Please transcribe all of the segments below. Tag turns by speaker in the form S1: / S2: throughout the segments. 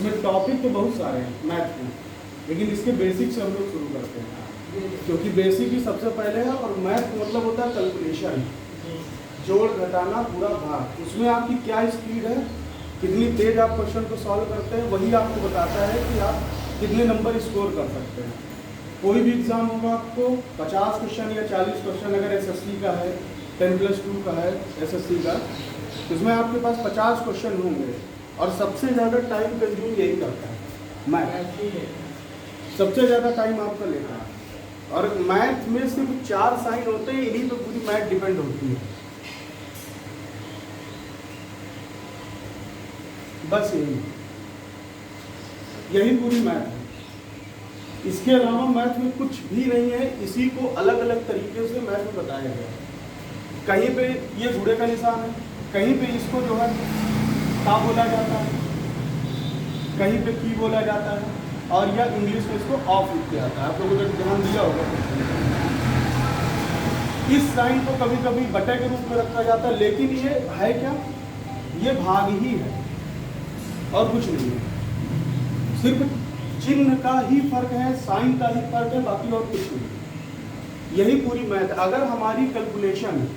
S1: इसमें टॉपिक तो बहुत सारे हैं मैथ के, लेकिन इसके बेसिक से हम लोग शुरू करते हैं, क्योंकि बेसिक ही सबसे पहले है। और मैथ मतलब होता है कैलकुलेशन, जोड़ घटाना पूरा भाग। उसमें आपकी क्या स्पीड है, कितनी तेज आप क्वेश्चन को सॉल्व करते हैं, वही आपको बताता है कि आप कितने नंबर स्कोर कर सकते हैं। कोई भी एग्ज़ाम होगा आपको 50 क्वेश्चन या 40 क्वेश्चन अगर एसएससी का है, 10+2 का है एसएससी का, उसमें आपके पास 50 क्वेश्चन होंगे और सबसे ज़्यादा टाइम कंज्यूम यही करता है मैथ, सबसे ज़्यादा टाइम आपका लेता है। और मैथ में सिर्फ 4 साइन होते हैं, इन्हीं पे पूरी मैथ डिपेंड होती है, बस यही पूरी मैथ है। इसके अलावा मैथ में कुछ भी नहीं है, इसी को अलग अलग तरीके से मैथ में बताया गया है। कहीं पे ये घोड़े का निशान है, कहीं पे इसको जो है का बोला जाता है, कहीं पे की बोला जाता है, और या इंग्लिश में इसको ऑफ लिख के आता है। आप लोगों ने ध्यान दिया होगा, इस साइन को कभी कभी बटे के रूप में रखा जाता है, लेकिन ये है क्या, ये भाग ही है और कुछ नहीं है। सिर्फ चिन्ह का ही फर्क है, साइन का ही फर्क है, बाकी और कुछ नहीं। यही पूरी मैथ। अगर हमारी कैलकुलेशन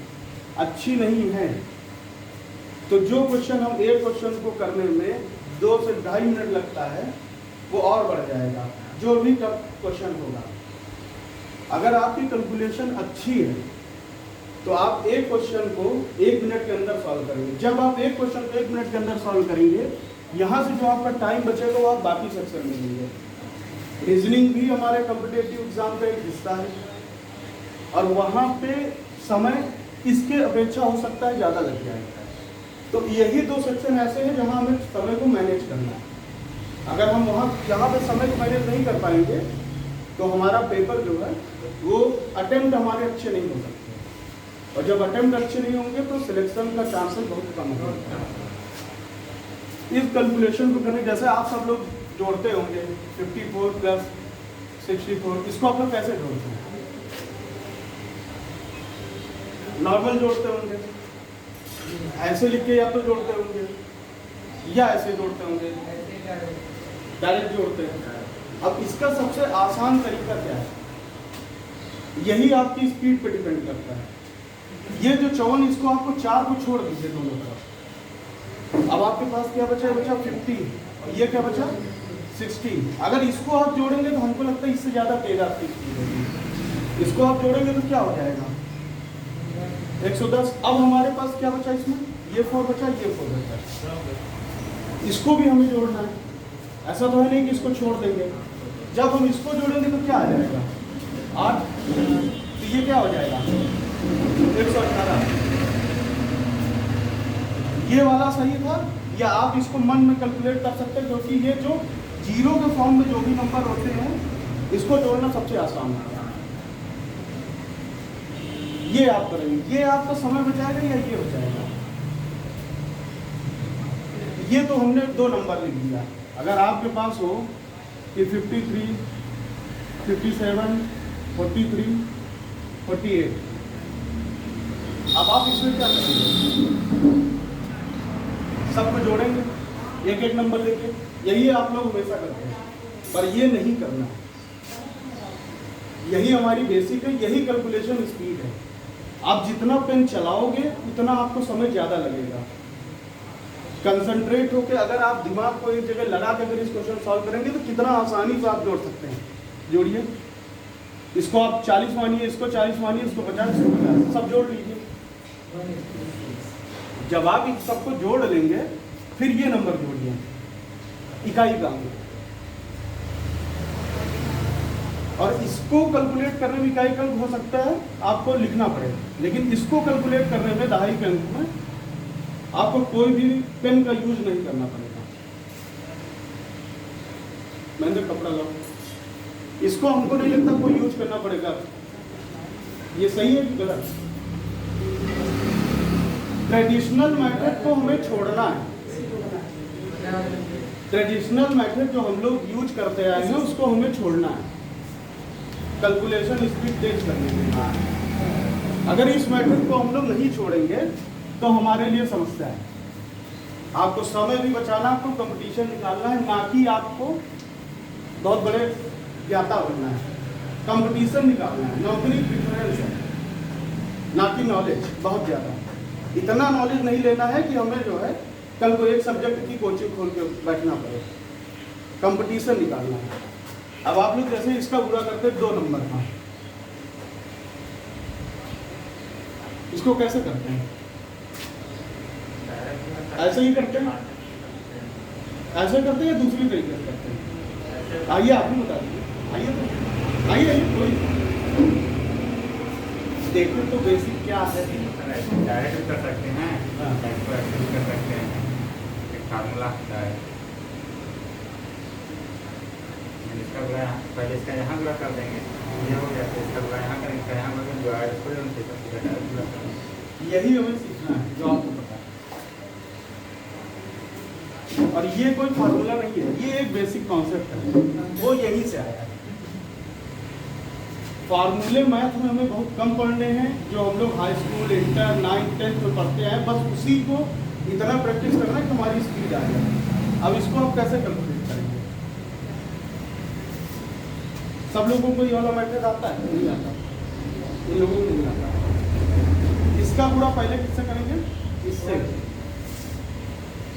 S1: अच्छी नहीं है तो जो क्वेश्चन हम एक क्वेश्चन को करने में 2 से 2.5 मिनट लगता है, वो और बढ़ जाएगा जो भी क्वेश्चन होगा। अगर आपकी कैलकुलेशन अच्छी है तो आप एक क्वेश्चन को 1 मिनट के अंदर सॉल्व करेंगे। जब आप एक क्वेश्चन को 1 मिनट के अंदर सॉल्व करेंगे, यहाँ से जो आपका टाइम बचेगा वो आप बाकी सेक्शन में लेंगे। रीजनिंग भी हमारे कॉम्पिटिटिव एग्जाम का एक हिस्सा है, और वहाँ पे समय इसके अपेक्षा हो सकता है ज़्यादा लग जाएगा। तो यही 2 सेक्शन ऐसे हैं जहाँ हमें समय को मैनेज करना है। अगर हम यहाँ पे समय को मैनेज नहीं कर पाएंगे तो हमारा पेपर जो है वो अटेम्प्ट हमारे अच्छे नहीं हो सकते, और जब अटेम्प्ट अच्छे नहीं होंगे तो सिलेक्शन का चांसेस बहुत कम होगा। इस कैलकुलेशन को करने, जैसे आप सब लोग जोड़ते होंगे 54 + 64, इसको आप लोग कैसे जोड़ते हैं? नॉर्मल जोड़ते होंगे, ऐसे लिख के या तो जोड़ते होंगे या ऐसे जोड़ते होंगे, डायरेक्ट जोड़ते हैं। अब इसका सबसे आसान तरीका क्या है, यही आपकी स्पीड पे डिपेंड करता है। ये जो 54, इसको आपको 4 को छोड़ दीजिए दोनों तरफ। अब आपके पास क्या बचा? 50, और ये क्या बचा? 60। अगर इसको आप जोड़ेंगे तो हमको लगता है इससे ज़्यादा तेज आपकी स्पीड होगी। इसको आप जोड़ेंगे तो क्या हो जाएगा? 110। अब हमारे पास क्या बचा इसमें? ये 4 बचा, ये 4 बचा। इसको भी हमें जोड़ना है, ऐसा तो है नहीं कि इसको छोड़ देंगे। जब हम इसको जोड़ेंगे तो क्या आ जाएगा? 8। तो ये क्या हो जाएगा? 118। ये वाला सही था, या आप इसको मन में कैलकुलेट कर सकते हैं, क्योंकि ये जो जीरो के फॉर्म में जो भी नंबर होते हैं इसको जोड़ना सबसे आसान है। ये आप करेंगे, ये आपका समय बचाएगा या ये बचाएगा? ये तो हमने 2 नंबर लिख दिया। अगर आपके पास हो कि 53, 57, 43, 48, अब आप इसमें क्या करेंगे? सबको जोड़ेंगे एक एक नंबर लेके। यही आप लोग हमेशा करते हैं, पर ये नहीं करना। यही हमारी बेसिक है, यही कैलकुलेशन स्पीड है। आप जितना पेन चलाओगे उतना आपको समय ज़्यादा लगेगा। कंसंट्रेट होकर अगर आप दिमाग को एक जगह लगा के अगर इस क्वेश्चन सॉल्व करेंगे तो कितना आसानी से आप जोड़ सकते हैं। जोड़िए, इसको आप 40 मानिए, इसको 40 मानिए, इसको 50, इसको 50, सब जोड़ लीजिए। जब आप इन सबको जोड़ लेंगे फिर ये नंबर जोड़िए इकाई का, और इसको कैलकुलेट करने में इकाई का अंक हो सकता है आपको लिखना पड़ेगा, लेकिन इसको कैलकुलेट करने में दहाई के अंक में आपको कोई भी पेन का यूज नहीं करना पड़ेगा। मैंने कपड़ा लो, इसको हमको नहीं लगता कोई यूज करना पड़ेगा। ये सही है कि गलत? ट्रेडिशनल मेथड को हमें छोड़ना है। ट्रेडिशनल मेथड जो हम लोग यूज करते आए हैं उसको हमें छोड़ना है कैलकुलेशन स्पीड तेज करने के लिए। अगर इस मेथड को हम लोग नहीं छोड़ेंगे तो हमारे लिए समस्या है। आपको समय भी बचाना, आपको कंपटीशन निकालना है, ना कि आपको बहुत बड़े ज्ञाता बनना है। कंपटीशन निकालना है, नौकरी प्रिफरेंस है, ना कि नॉलेज बहुत ज़्यादा। इतना नॉलेज नहीं लेना है कि हमें जो है कल को एक सब्जेक्ट की कोचिंग खोल के बैठना पड़े। कंपटीशन निकालना है। अब आप लोग जैसे इसका पूरा करते 2 नंबर का, इसको कैसे करते हैं? ऐसे ही करते हैं, ऐसे करते हैं या दूसरी तरीके से करते हैं? आइए आप ही बता दीजिए। आइए कोई देखिए तो बेसिक क्या है।
S2: डायरेक्ट भी कर सकते हैं, कैलकुलेट भी कर सकते हैं, एक फार्मूला होता है। इसका गुणा पहले इसका यहाँ गुणा कर देंगे, ये हो गया, तो इसका गुणा यहाँ करेंगे, इसका यहाँ करेंगे, डिवाइड थोड़े उनसे सबसे डायरेक्ट गुणा करेंगे।
S1: यही हमें सीखना है जो आपको पता है। और ये कोई फार्मूला नहीं है, ये एक बेसिक कॉन्सेप्ट है, वो यहीं से आया है। फार्मूले मैथ में हमें बहुत कम पढ़ने हैं, जो हम लोग high school, inter, 9th 10th में पढ़ते हैं, बस उसी को इतना प्रैक्टिस करना है कि हमारी स्पीड आ जाए। अब इसको आप कैसे कैलकुलेट करेंगे? सब लोगों को ये वाला मैथड आता है? नहीं आता, इन लोगों को नहीं आता। इसका पूरा पहले किससे करेंगे? इससे।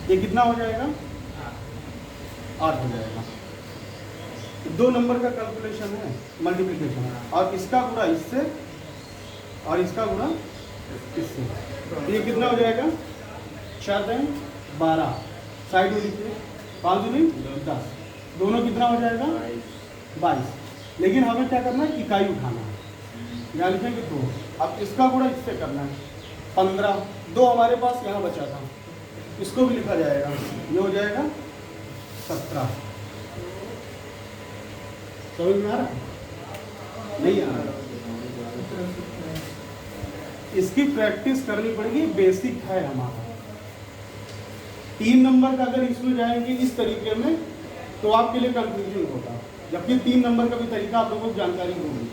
S1: ये कितना हो जाएगा? 8 हो जाएगा। 2 नंबर का कैलकुलेशन है, मल्टीप्लिकेशन है, और इसका गुणा इससे और इसका गुणा इससे। ये कितना हो जाएगा? 4 × 12, साइड में लिखिए, 5 × 10, दोनों कितना हो जाएगा? 22। लेकिन हमें क्या करना है? इकाई उठाना है। यहाँ लिखेंगे 2। अब इसका गुणा इससे करना है, 15। 2 हमारे पास यहाँ बचा था, इसको भी लिखा जाएगा, ये हो जाएगा 17। समझ में आ रहा? नहीं आ रहा? इसकी प्रैक्टिस करनी पड़ेगी, बेसिक है हमारा। 3 नंबर का अगर इसमें जाएंगे इस तरीके में तो आपके लिए कंफ्यूजन होगा, जबकि 3 नंबर का भी तरीका आप लोगों को जानकारी होगी।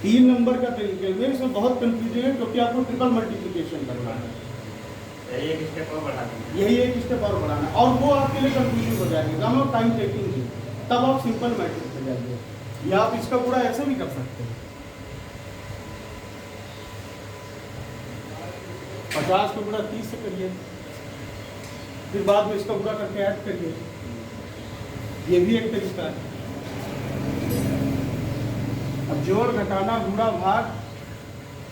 S1: 3 नंबर का तरीके में इसमें बहुत कंफ्यूजन है, क्योंकि आपको ट्रिपल मल्टीप्लिकेशन करना है। यही एक स्टेप और बढ़ाना, और वो आपके लिए कंफ्यूजन हो जाएगी, दोनों टाइम टेकिंग ही। तब आप सिंपल मैट्रिक्स पे जाइए, या आप इसका गुणा ऐसे भी कर सकते हैं। 50 का गुणा 30 से करिए, फिर बाद में इसका गुणा करके ऐड करिए, ये भी एक तरीका है। अब जोड़, घटाना, गुणा, भाग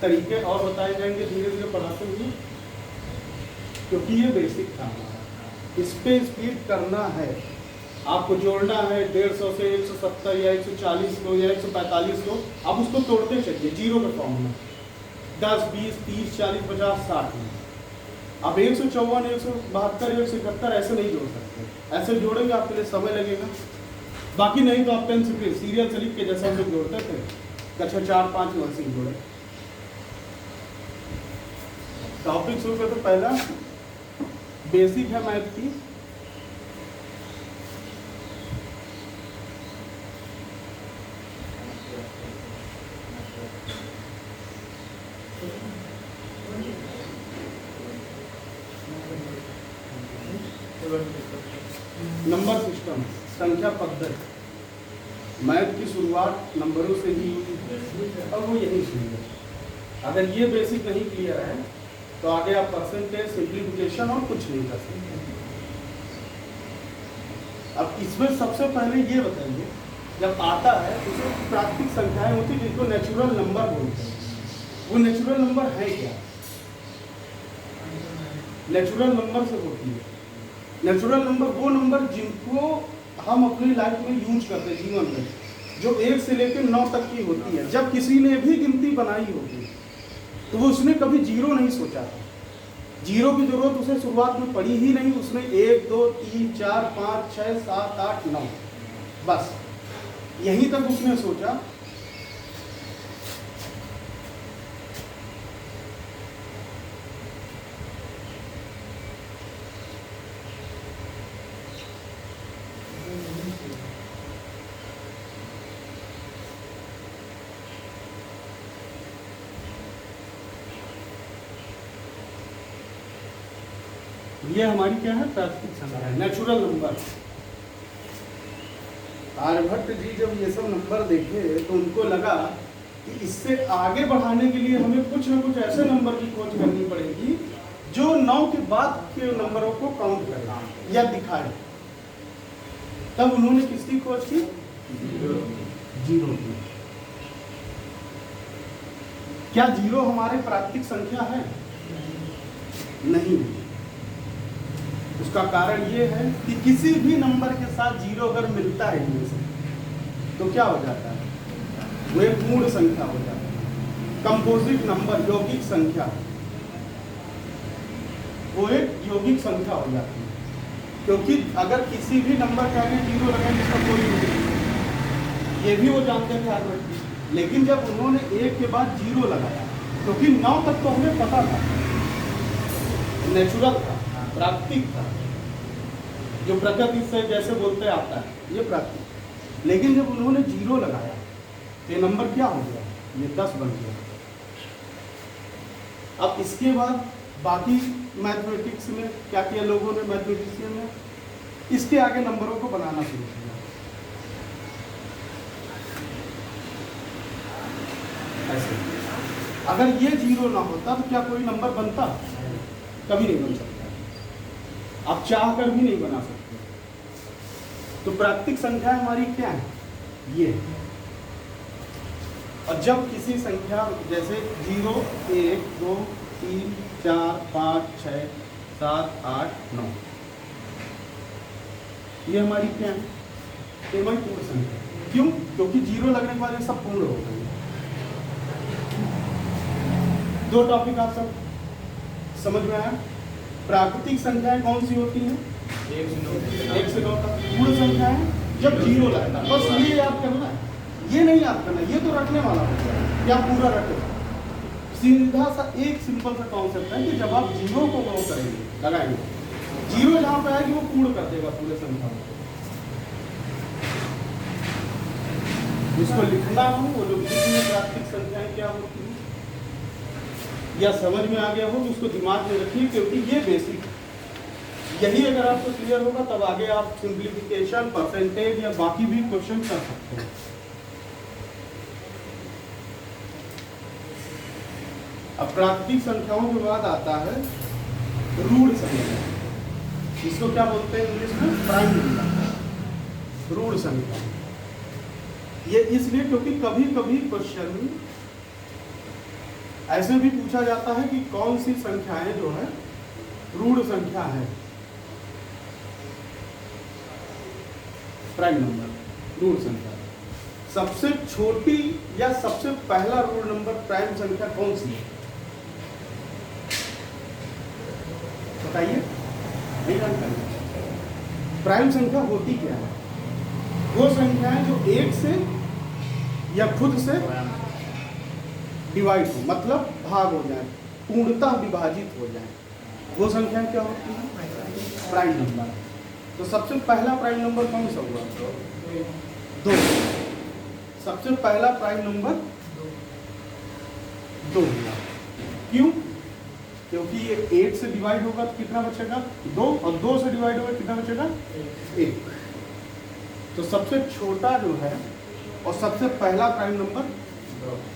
S1: तरीके और बताए जाएंगे धीरे धीरे पढ़ाते हुए, क्योंकि ये बेसिक था हमारा। इस पे स्पीड करना है, आपको जोड़ना है 150 से 170 या 140 को या 145 को, आप उसको तोड़ते चलिए जीरो के फॉर्म में, 10, 20, 30, 40, 50, 60 में। आप 154, 172, 171 ऐसे नहीं जोड़ सकते, ऐसे जोड़ेंगे आपके लिए समय लगेगा। बाकी नहीं तो आप पेन से सीरियल से लिख के जैसे हम लोग जोड़ते थे, कक्षा 4-5 में वैसे ही जोड़े। टॉपिक शुरू करते, पहला बेसिक है मैथ की। नंबर सिस्टम, संख्या पद्धति। मैथ की शुरुआत नंबरों से ही हुई और वो यही शुरू है। अगर ये बेसिक नहीं क्लियर है तो आगे आप परसेंटेज, सिंप्लीफिकेशन और कुछ नहीं कर सकते। अब इसमें सबसे पहले ये बताइए, जब आता है तो उसमें प्राकृतिक संख्याएं होती है जिनको नेचुरल नंबर बोलते हैं। वो नेचुरल नंबर है क्या? नेचुरल नंबर से होती है। नेचुरल नंबर वो नंबर जिनको हम अपनी लाइफ में यूज करते हैं जीवन में, जो 1 से लेकर 9 तक की होती है। जब किसी ने भी गिनती बनाई होगी तो वो उसने कभी जीरो नहीं सोचा था। जीरो की जरूरत उसे शुरुआत में पड़ी ही नहीं। उसने 1, 2, 3, 4, 5, 6, 7, 8, 9 बस यहीं तक उसने सोचा। ये हमारी क्या है, प्राकृतिक संख्या है, नेचुरल नंबर। आर्यभट्ट जी जब ये सब नंबर देखे तो उनको लगा कि इससे आगे बढ़ाने के लिए हमें कुछ ना कुछ ऐसे नंबर की खोज करनी पड़ेगी जो 9 के बाद के नंबरों को काउंट करे या दिखाए। तब उन्होंने किसकी खोज की? जीरो की। क्या जीरो हमारे प्राकृतिक संख्या है? नहीं। उसका कारण ये है कि किसी भी नंबर के साथ जीरो अगर मिलता है इनमें से तो क्या हो जाता है? वो एक पूर्ण संख्या हो जाता है, कंपोजिट नंबर, यौगिक संख्या, वो एक यौगिक संख्या हो जाती है। क्योंकि अगर किसी भी नंबर के आगे जीरो लगाएंगे इसका कोई नहीं, ये भी वो जानते थे आर्यभट्ट। लेकिन जब उन्होंने एक के बाद जीरो लगाया, क्योंकि 9 तक तो हमें पता था, नेचुरल था, प्राकृतिक था, जो प्रकृति से जैसे बोलते आता है, ये प्राकृतिक। लेकिन जब उन्होंने जीरो लगाया तो ये नंबर क्या हो गया? ये 10 बन गया। अब इसके बाद बाकी मैथमेटिक्स में क्या किया लोगों ने, मैथमेटिशियन ने इसके आगे नंबरों को बनाना शुरू किया। ऐसे अगर ये जीरो ना होता तो क्या कोई नंबर बनता? कभी नहीं बन सकता, आप चाह कर भी नहीं बना सकते। तो प्राकृतिक संख्या हमारी क्या है? ये। और जब किसी संख्या जैसे 0, 1, 2, 3, 4, 5, 6, 7, 8, 9, ये हमारी क्या है? ये हमारी पूर्ण संख्या। क्यों? क्योंकि जीरो लगने के बाद ये सब पूर्ण हो गए। 2 टॉपिक आप सब समझ में आया? प्राकृतिक संख्याएं कौन सी होती हैं? 1 से 9 तक। पूर्ण संख्याएं जब जीरो लगता, बस ये याद करना है, ये नहीं याद करना, ये तो रटने वाला होता है, या पूरा रटे। सीधा सा एक सिंपल सा कॉन्सेप्ट है कि जब आप जीरो को ग्रो करेंगे, लगाएंगे, जीरो जहां पे आएगी वो पूर्ण कर देगा पूरे संख्या को। जिसको लिखना हो वो लोग लिखेंगे प्राकृतिक संख्याएं क्या होती है, या समझ में आ गया हो तो उसको दिमाग में रखिए, क्योंकि ये बेसिक है। यही अगर आपको क्लियर होगा तब आगे आप सिंप्लीफिकेशन, परसेंटेज या बाकी भी क्वेश्चन कर सकते हैं। अब प्राकृतिक संख्याओं के बाद आता है रूढ़ संख्या। इसको क्या बोलते हैं इंग्लिश में? प्राइम नंबर, रूढ़ संख्या। ये इसलिए क्योंकि कभी कभी क्वेश्चन ऐसे भी पूछा जाता है कि कौन सी संख्याएं जो है रूढ़ संख्या है। प्राइम नंबर, रूढ़ संख्या। सबसे छोटी या सबसे पहला रूढ़ नंबर प्राइम संख्या कौन सी है? बताइए। नहीं जानकारी। प्राइम संख्या होती क्या है? वो संख्याएं जो 1 से या खुद से डिवाइड हो, मतलब भाग हो जाए, पूर्णतः विभाजित हो जाए, वो संख्या क्या होती है? Prime number. तो सबसे पहला प्राइम नंबर कौन सा हुआ? 2। सबसे पहला प्राइम नंबर 2 हुआ। क्यों? क्योंकि ये 1 से डिवाइड होगा तो कितना बचेगा? 2, और 2 से डिवाइड होगा कितना बचेगा? 1। तो सबसे छोटा जो है और सबसे पहला प्राइम नंबर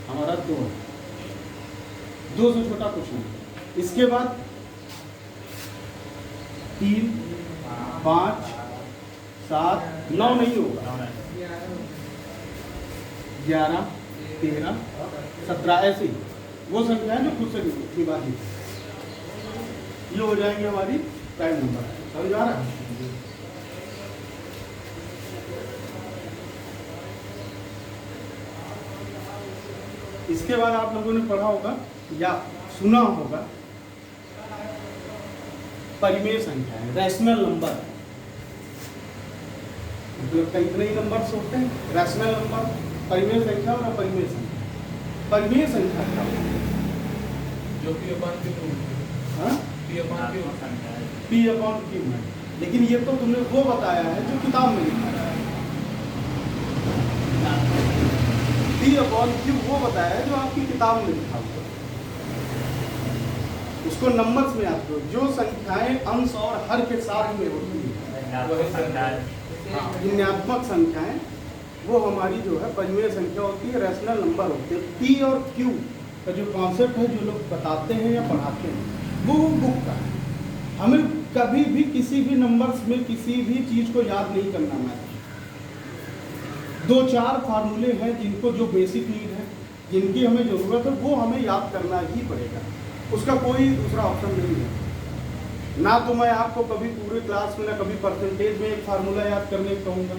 S1: हमारा 2 है। 2 से छोटा कुछ नहीं। इसके बाद 3, 5, 7, 9 नहीं होगा, 11, 13, 17, ऐसे ही वो संख्या है जो खुद से विभाजित है, ये हो जाएंगे हमारी प्राइम नंबर। समझ आ रहा है? इसके बाद आप लोगों ने पढ़ा होगा या सुना होगा परिमेय संख्या है, रैशनल नंबर। मतलब कई इतने ही नंबर होते हैं, रैशनल नंबर, परिमेय संख्या और अपरिमेय संख्या। परिमेय संख्या क्या होती है?
S3: जो P upon Q
S1: है। लेकिन ये तो तुमने वो बताया है जो किताब में लिखा है। P upon Q वो बताया है जो आपकी किताब में लिखा हुआ है। उसको नंबर्स में याद करो। जो संख्याएं अंश और हर के साथ में होती हैं, हाँ, भिन्नात्मक संख्याएं, वो हमारी जो है परिमेय संख्या होती है, रैशनल नंबर होते हैं। पी और क्यू का जो कॉन्सेप्ट है, जो लोग बताते हैं या पढ़ाते हैं, वो बुक का है। हमें कभी भी किसी भी नंबर्स में किसी भी चीज़ को याद नहीं करना है। 2-4 फार्मूले हैं जिनको, जो बेसिक नीड है, जिनकी हमें ज़रूरत है, वो हमें याद करना ही पड़ेगा। उसका कोई दूसरा ऑप्शन नहीं है। ना तो मैं आपको कभी पूरे क्लास में, ना कभी परसेंटेज में एक फार्मूला याद करने को कहूँगा,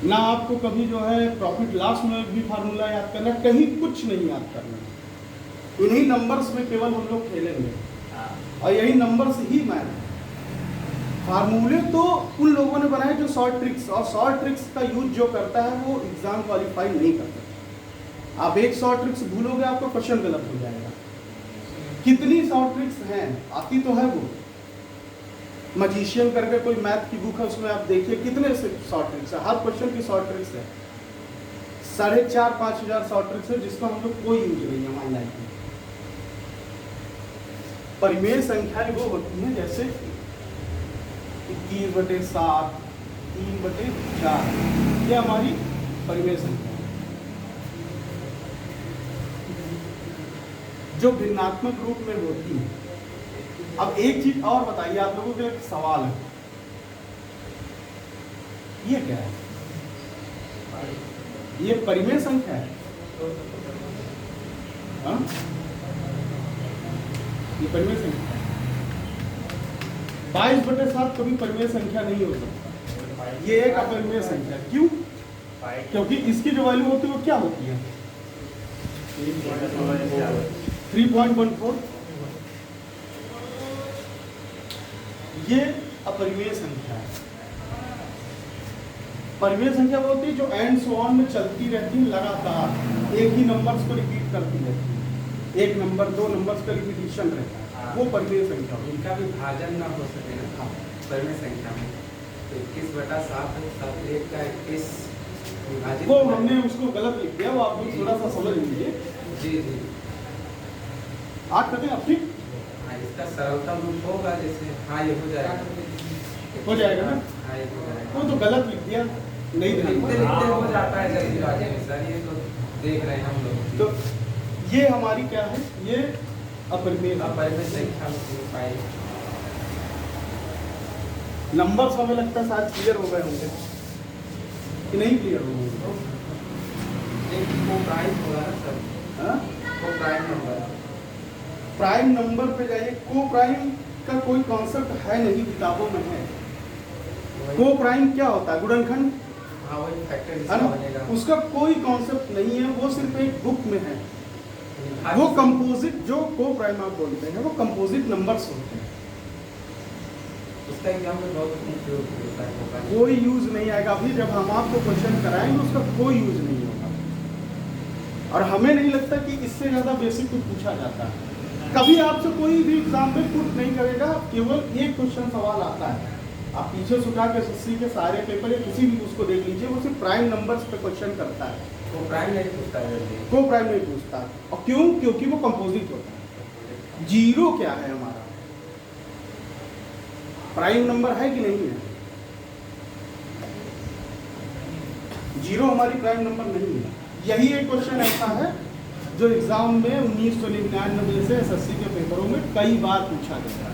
S1: ना आपको कभी जो है प्रॉफिट लॉस में भी फार्मूला याद करना, कहीं कुछ नहीं याद करना। इन्हीं नंबर्स में केवल हम लोग खेलेंगे और यही नंबर्स ही मैथ है। फार्मूले तो उन लोगों ने बनाए जो शॉर्ट ट्रिक्स, और शॉर्ट ट्रिक्स का यूज जो करता है वो एग्जाम क्वालिफाई नहीं कर सकता। आप एक शॉर्ट ट्रिक्स भूलोगे, आपका क्वेश्चन गलत हो जाएगा। कितनी शॉर्ट ट्रिक्स हैं, आती तो है वो। मैजिशियन करके कोई मैथ की बुक है, उसमें आप देखिए कितने से शॉर्ट ट्रिक्स है, हर क्वेश्चन की शॉर्ट ट्रिक्स है। 4,500-5,000 शॉर्ट ट्रिक्स है जिसका हम लोग कोई यूज नहीं है हमारी लाइफ में। परिमेय संख्याएं वो होती हैं जैसे 21/7, 3/4, ये हमारी परिमेय संख्या है। जो भिन्नात्मक रूप में होती है। अब एक चीज और बताइए, आप लोगों को एक सवाल है, ये क्या है? ये परिमेय संख्या है? हाँ? ये परिमेय संख्या है। 22/7 कभी परिमेय संख्या नहीं हो सकता, ये एक अपरिमेय संख्या। क्यों? क्योंकि इसकी जो वैल्यू होती है वो क्या होती है? 3.14। ये अपरिमेय संख्या है। परिमेय संख्या वो होती है जो एंड सो ऑन में चलती रहती है, लगातार एक ही नंबर्स को रिपीट करती रहती है, एक नंबर 2 नंबर्स का रिपीटिशन रहता है, वो परिमेय संख्या होती है।
S4: इनका भी भाजन ना हो सके ना। हाँ, परिमेय संख्या में 21/7 1 का 21 विभाजित,
S1: वो हमने उसको गलत लिख दिया, वो आप लोग थोड़ा सा समझ लीजिए।
S4: जी जी,
S1: 8 करते हैं आप, ठीक
S4: हाँ, इसका सरलतम रूप होगा जैसे, हाँ ये हो जाएगा,
S1: हो जाएगा ना?
S4: हाँ ये हो जाएगा।
S1: वो तो गलत लिख दिया, नहीं
S4: लिखते
S1: ध्यान।
S4: लिखते हो जाता है जल्दीबाजी में सर, ये तो देख रहे हैं हम लोग।
S1: तो ये हमारी क्या है? ये अपरिमेय
S4: परिमेय संख्या में पाई।
S1: नंबर्स हमें लगता है शायद क्लियर हो गए होंगे कि नहीं क्लियर हो गए?
S4: एक को प्राइम होगा ना सर,
S1: हाँ?
S4: को प्राइम नंबर।
S1: प्राइम नंबर पे जाइए। को प्राइम का कोई कॉन्सेप्ट है नहीं, किताबों में है। को प्राइम क्या होता है? गुणनखंड,
S4: हाँ वही फैक्टर
S1: है
S4: जिसका
S1: ना?
S4: बनेगा।
S1: उसका कोई कॉन्सेप्ट नहीं है, वो सिर्फ एक बुक में है। वो कंपोजिट, जो को प्राइम आप बोलते हैं, वो कंपोजिट नंबर्स होते हैं।
S4: उसका एग्जाम में बहुत उपयोग होता है।
S1: कोई यूज नहीं आएगा। अभी जब हम आपको क्वेश्चन कराएंगे उसका कोई यूज नहीं होगा, और हमें नहीं लगता कि इससे ज्यादा बेसिक कुछ पूछा जाता है। कभी आपसे कोई भी एग्जाम में पुट नहीं करेगा, केवल एक क्वेश्चन सवाल आता है। आप पीछे सुखा के एसएससी के सारे पेपर या किसी भी उसको देख लीजिए, वो सिर्फ प्राइम नंबर्स पे क्वेश्चन करता है,
S4: को प्राइम नहीं पूछता है।
S1: को प्राइम नहीं पूछता। और क्यों? क्योंकि वो कंपोजिट होता है। जीरो क्या है हमारा? प्राइम नंबर है कि नहीं है? जीरो हमारी प्राइम नंबर नहीं है। यही एक क्वेश्चन ऐसा है जो एग्जाम में 1999 से एसएससी के पेपरों में कई बार पूछा गया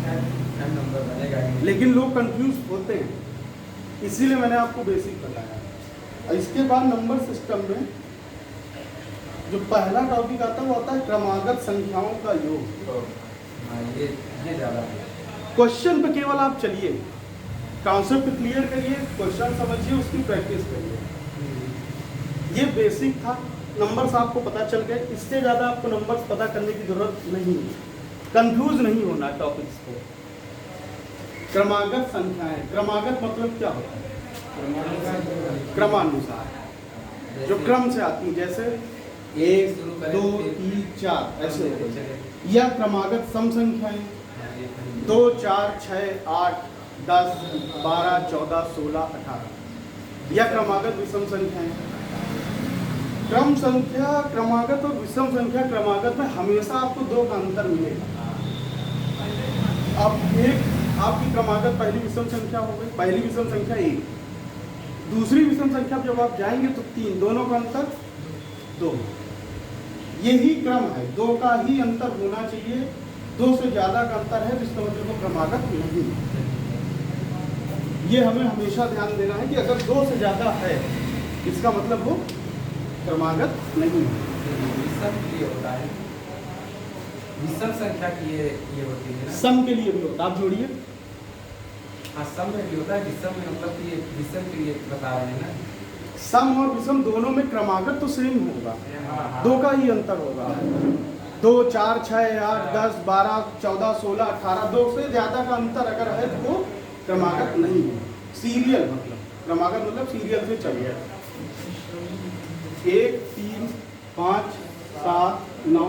S1: है,
S4: नंबर बनेगा ही नहीं।
S1: लेकिन लोग कंफ्यूज होते हैं, इसीलिए मैंने आपको बेसिक बताया। और इसके बाद नंबर सिस्टम में जो पहला टॉपिक आता है वो आता है क्रमागत संख्याओं का योग।
S4: तो हाँ, ये ज़्यादा है।
S1: क्वेश्चन पे केवल आप चलिए, कॉन्सेप्ट क्लियर करिए, क्वेश्चन समझिए, उसकी प्रैक्टिस करिए। ये बेसिक था। नंबर्स आपको पता चल गए, इससे ज़्यादा आपको नंबर्स पता करने की जरूरत नहीं है। कंफ्यूज नहीं होना टॉपिक्स को। क्रमागत संख्याएं, क्रमागत मतलब क्या होता है? क्रमानुसार, जो क्रम से आती है, जैसे 1 2 3 4 ऐसे होते हैं। या क्रमागत सम संख्याएं 2 4 6 8 10 12 14 16 18। या क्रमागत विषम संख्याएं क्रम संख्या क्रमागत और विषम संख्या क्रमागत में हमेशा आपको दो का अंतर मिलेगा। अब एक आपकी क्रमागत पहली विषम संख्या हो गई, पहली विषम संख्या 1, दूसरी विषम संख्या जब आप जाएंगे तो 3, दोनों का अंतर 2। यही क्रम है, 2 का ही अंतर होना चाहिए, 2 से ज्यादा का अंतर है जिसका मतलब वो क्रमागत नहीं। ये हमें हमेशा ध्यान देना है कि अगर 2 से ज्यादा है इसका मतलब वो क्रमागत नहीं है।
S4: विषम के लिए होता है, विषम संख्या की ये होती है ना।
S1: सम के लिए भी होता है, आप जोड़िए।
S4: हाँ, सम में भी होता है, विषम में मतलब कि ये विषम के लिए बता रहे हैं ना।
S1: सम और विषम दोनों में क्रमागत तो सेम होगा, 2 का ही अंतर होगा। 2, 4, 6, 8, 10, 12, 14, 16, 18, 2 से ज्यादा का अंतर अगर है तो वो क्रमागत नहीं है। सीरियल मतलब क्रमागत मतलब सीरियल से चल रहा है। 1, 3, 5, 7, 9,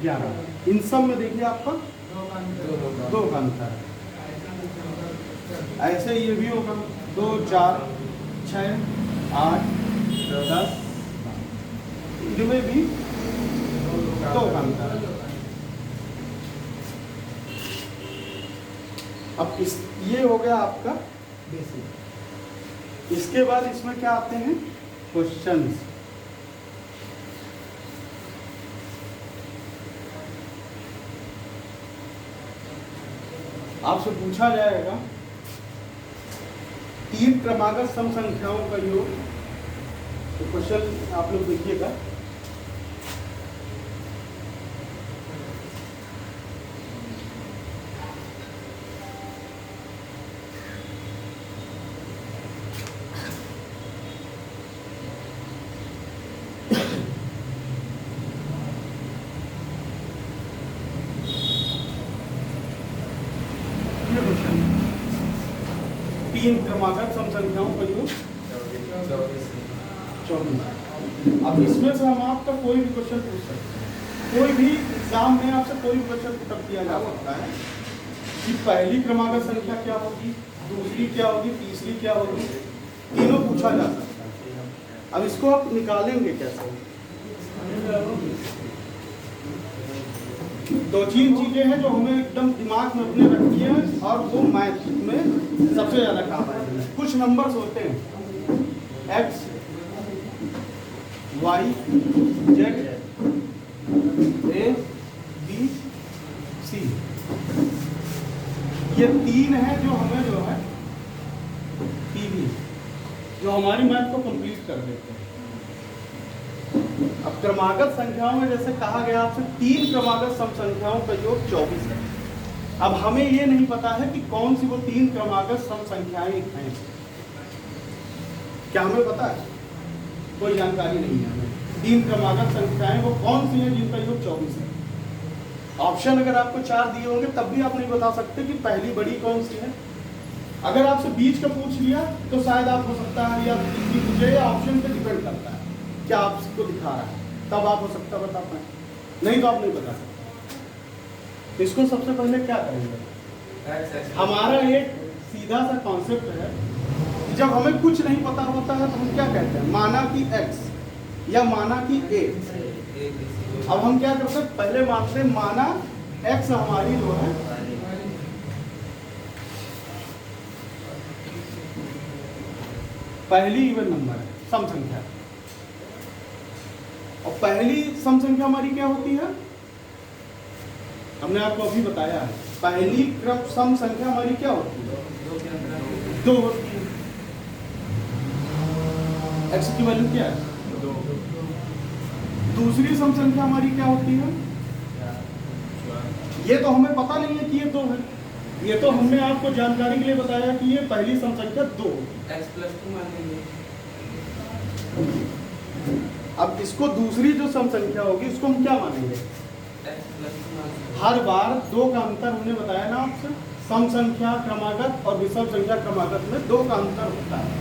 S1: 11 इन सब में देखिए आपका 2 का अंतर है। ऐसे ये भी होगा 2, 4, 6, 8, 10 इनमें भी 2 का अंतर है। अब ये हो गया आपका बेसिक। इसके बाद इसमें क्या आते हैं क्वेश्चंस। आपसे पूछा जाएगा 3 क्रमागत सम संख्याओं का योग। तो क्वेश्चन आप लोग देखिएगा। ये क्वेश्चन 3 क्रमागत सम संख्याओं का योग 24। अब इसमें से हम आपका कोई भी क्वेश्चन पूछ सकते हैं, कोई भी एग्जाम में आपसे कोई भी क्वेश्चन पुट किया जा सकता है कि पहली क्रमागत संख्या क्या होगी, दूसरी क्या होगी, तीसरी क्या होगी, तीनों पूछा जा सकता है। अब इसको आप निकालेंगे कैसे? 2-3 चीजें हैं जो हमें एकदम दिमाग में अपने रखी है और वो मैथ में सबसे ज्यादा काम आएगी। कुछ नंबर्स होते हैं x, y, z, a, b, c, ये 3 है जो हमें जो है पीवी जो हमारी मैथ को कंप्लीट कर देते हैं। अब क्रमागत संख्याओं में जैसे कहा गया आपसे 3 क्रमागत सम संख्याओं का योग 24 है। अब हमें ये नहीं पता है कि कौन सी वो 3 क्रमागत सम संख्याएं हैं। क्या हमें पता है? कोई जानकारी नहीं है हमें। 3 क्रमागत संख्याएं वो कौन सी हैं जिनका योग 24 है। ऑप्शन अगर आपको 4 दिए होंगे तब भी आप नहीं बता सकते कि पहली बड़ी कौन सी है। अगर आपसे बीच का पूछ लिया तो शायद आप हो सकता है या तीसरी पूछे, या ऑप्शन पे डिपेंड करता है क्या आपको दिखा रहा है, तब आप हो सकता बता पाए, नहीं तो आप नहीं बता सकते। इसको सबसे पहले क्या करेंगे? हमारा एक सीधा सा कॉन्सेप्ट है कि जब हमें कुछ नहीं पता होता है तो हम क्या कहते हैं, माना कि x या माना कि a। अब हम क्या करते हैं, पहले मानते हैं माना x हमारी जो है पहली इवन नंबर है, सम संख्या। और पहली सम संख्या हमारी क्या होती है, हमने आपको अभी बताया है। पहली क्रम सम संख्या हमारी क्या होती है? 2 होती है। x की वैल्यू क्या है? 2। दूसरी सम संख्या हमारी क्या होती है? ये तो हमें पता नहीं है कि ये 2 है, ये तो हमने आपको जानकारी के लिए बताया कि ये पहली सम संख्या 2।
S4: x+2 मानेंगे।
S1: अब इसको दूसरी जो सम संख्या होगी उसको हम क्या मानेंगे? हर बार 2 का अंतर हमने बताया ना आपसे, सम संख्या क्रमागत और विषम संख्या क्रमागत में 2 का अंतर होता है,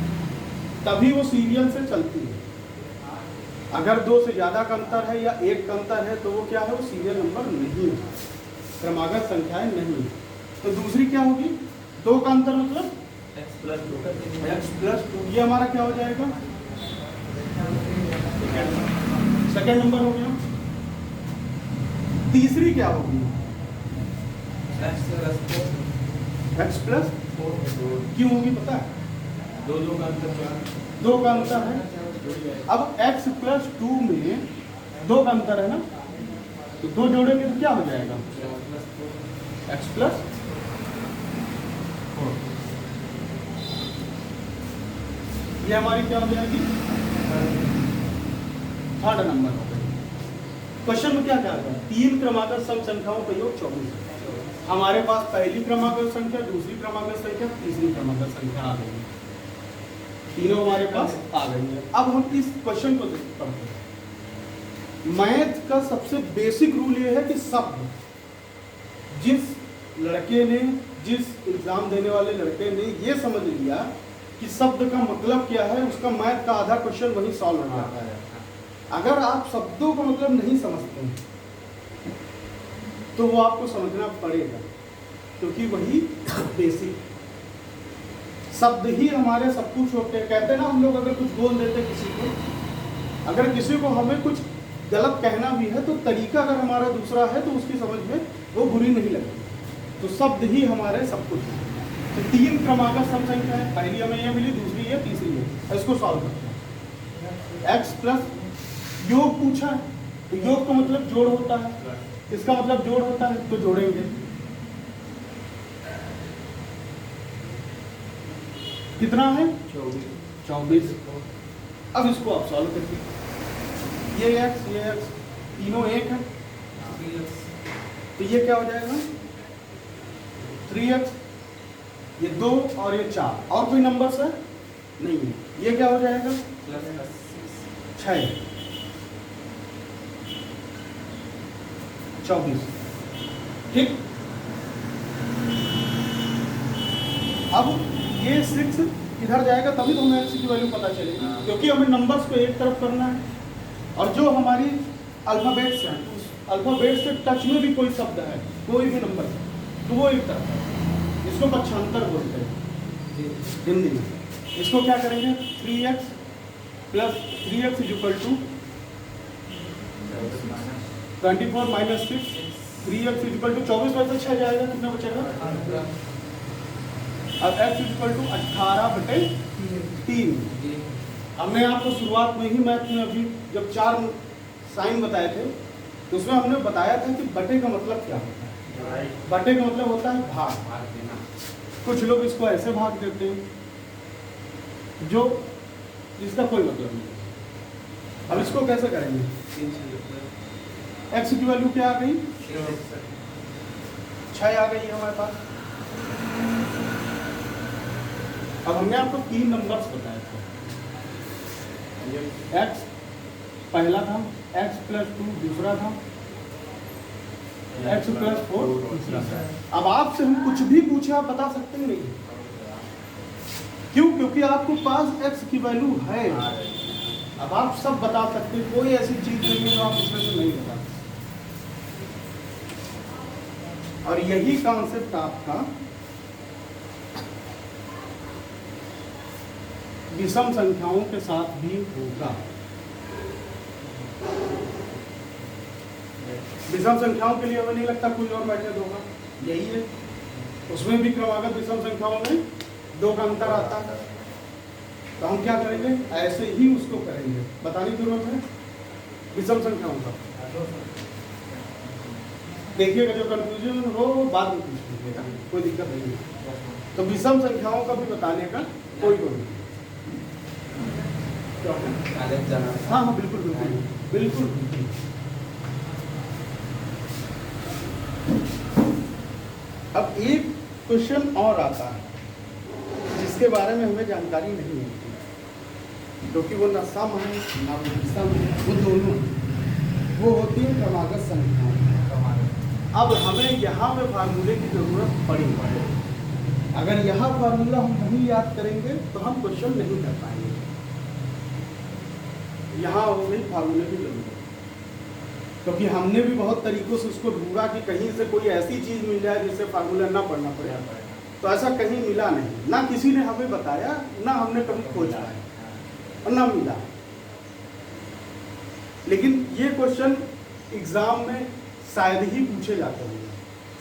S1: तभी वो सीरियल से चलती है। अगर 2 से ज्यादा का अंतर है या 1 का अंतर है तो वो क्या है, वो सीरियल नंबर नहीं है, क्रमागत संख्याएं नहीं। तो दूसरी क्या होगी? 2 का अंतर मतलब x+2, ये हमारा क्या हो जाएगा? सेकंड नंबर हो गया। तीसरी क्या होगी? x प्लस क्यों होगी पता है?
S3: दो का अंतर 4
S1: दो का अंतर है। अब x प्लस 2 में दो का अंतर है ना, तो दो जोड़ेंगे तो क्या हो जाएगा? x plus 4। ये हमारी क्या हो जाएगी? थर्ड नंबर हो गई। क्वेश्चन में क्या क्या है? 3 क्रमागत सम संख्याओं का योग 24 है। हमारे पास पहली क्रमागत संख्या, दूसरी क्रमागत संख्या, तीसरी क्रमागत संख्या आ गई है। तीनों हमारे पास आ गई है। अब हम इस क्वेश्चन को पढ़ते हैं। मैथ का सबसे बेसिक रूल ये है कि शब्द, जिस लड़के ने, जिस एग्जाम देने वाले लड़के ने ये समझ लिया कि शब्द का मतलब क्या है, उसका मैथ का आधा क्वेश्चन वही सॉल्व हो जाता है। अगर आप शब्दों का मतलब नहीं समझते हैं तो वो आपको समझना पड़ेगा, क्योंकि वही बेसिक शब्द ही हमारे सब कुछ होते हैं। कहते हैं ना हम लोग, अगर कुछ बोल देते किसी को, अगर किसी को हमें कुछ गलत कहना भी है तो तरीका अगर हमारा दूसरा है तो उसकी समझ में वो बुरी नहीं लगती। तो शब्द ही हमारे सब कुछ है। तो 3 क्रमागत सम संख्या है, पहली हमें ये मिली, दूसरी है, तीसरी है। इसको सॉल्व करते हैं। x प्लस योग पूछा है, तो योग का मतलब जोड़ होता है, इसका मतलब जोड़ होता है, तो जोड़ेंगे। कितना है? 24। अब इसको आप सॉल्व करिए। ये x तीनों एक है, तो ये क्या हो जाएगा? 3x, ये 2 और ये 4, और कोई नंबर्स है नहीं है। ये क्या हो जाएगा? 6 24। ठीक। अब ये 6 इधर जाएगा तभी तो हमें x की वैल्यू पता चलेगी, क्योंकि हमें नंबर्स को एक तरफ करना है। और जो हमारी अल्फाबेट्स हैं, उस अल्फाबेट से टच में भी कोई शब्द है, कोई भी नंबर है, तो वो एक तरफ है। इसको पक्षांतर बोलते हैं हिंदी में। इसको क्या करेंगे? 3x plus 3x is equal to 24 minus 6। 3x is equal to 24 में से 6 जाएगा, कितना बचेगा? अब x इज इक्वल टू 18/3। हमने आपको शुरुआत में ही मैथ में अभी जब 4 साइन बताए थे तो उसमें हमने बताया था कि बटे का मतलब क्या होता है। बटे का मतलब होता है भाग देना। कुछ लोग इसको ऐसे भाग देते हैं जो जिसका कोई मतलब नहीं। अब इसको कैसे करेंगे? x की वैल्यू क्या आ गई? 6 आ गई है हमारे पास। अब हमने आपको 3 नंबर्स बताए थे। x पहला था, x प्लस 2 दूसरा था, x प्लस 4 तीसरा था। अब आपसे हम कुछ भी पूछे आप बता सकते हैं नहीं? क्यों? क्योंकि आपको पास x की वैल्यू है। अब आप सब बता सकते हैं, कोई ऐसी चीज नहीं है जो आप इसमें से नहीं बता सकते। और यही कॉन्सेप्ट आपका विषम संख्याओं के साथ भी होगा। विषम संख्याओं के लिए हमें नहीं लगता कोई और मेथड होगा, यही है। उसमें भी क्रमागत विषम संख्याओं में 2 का अंतर आता है। तो हम क्या करेंगे? ऐसे ही उसको करेंगे, बताने की जरूरत है विषम संख्याओं का। देखिएगा जो कंफ्यूजन हो बाद में पूछ लीजिएगा, कोई दिक्कत नहीं है। तो विषम संख्याओं का भी बताने का कोई नहीं। हाँ हाँ बिल्कुल बिल्कुल बिल्कुल बिल्कुल। अब एक क्वेश्चन और आता है जिसके बारे में हमें जानकारी नहीं होती, क्योंकि वो न सम है ना विषम है, वो दोनों वो होती है क्रमागत संख्याएं। अब हमें यहाँ पे फार्मूले की जरूरत पड़ी। अगर यहाँ फार्मूला हम नहीं याद करेंगे तो हम क्वेश्चन नहीं कर पाएंगे। यहाँ हमें फार्मूले की जरूरत है, क्योंकि हमने भी बहुत तरीकों से उसको ढूंढा कि कहीं से कोई ऐसी चीज़ मिल जाए जिससे फार्मूला ना पढ़ना पड़े, तो ऐसा कहीं मिला नहीं। ना किसी ने हमें बताया, ना हमने कभी खोजा है और ना मिला। लेकिन ये क्वेश्चन एग्जाम में शायद ही पूछे जाते हैं।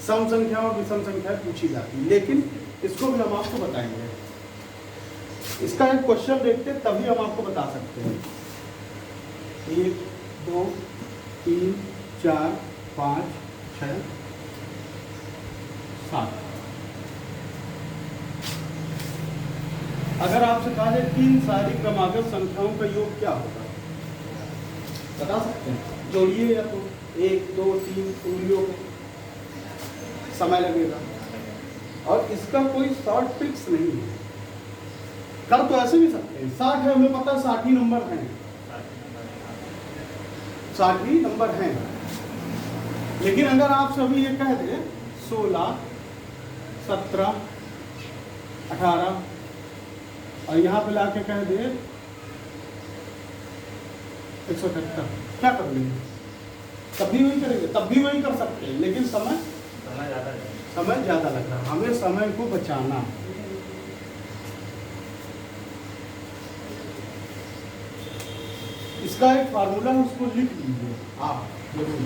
S1: सम संख्या और विषम संख्या पूछी जाती है, लेकिन इसको भी हम आपको बताएंगे। इसका एक क्वेश्चन देखते तभी हम आपको बता सकते हैं। 1 2 3 4 5 6 7। अगर आपसे कहा जाए 3 सारी क्रमागत संख्याओं का योग क्या होगा, बता सकते हैं? जोड़िए या तो 1 2 3 उंगलियों को, समय लगेगा और इसका कोई शॉर्ट फिक्स नहीं है। कर तो ऐसे भी सकते हैं, 60 है, हमें पता 60 ही नंबर हैं, 60 ही नंबर हैं। लेकिन अगर आपसे अभी ये कह दे 16 17 18 और यहाँ पे लाके कह दे 178, क्या कर लेंगे? तब भी वही करेंगे, तब भी वही कर सकते हैं, लेकिन समय ज़्यादा लग रहा है। हमें समय को बचाना है। इसका एक फार्मूला है, उसको लिख लीजिए आप जरूर।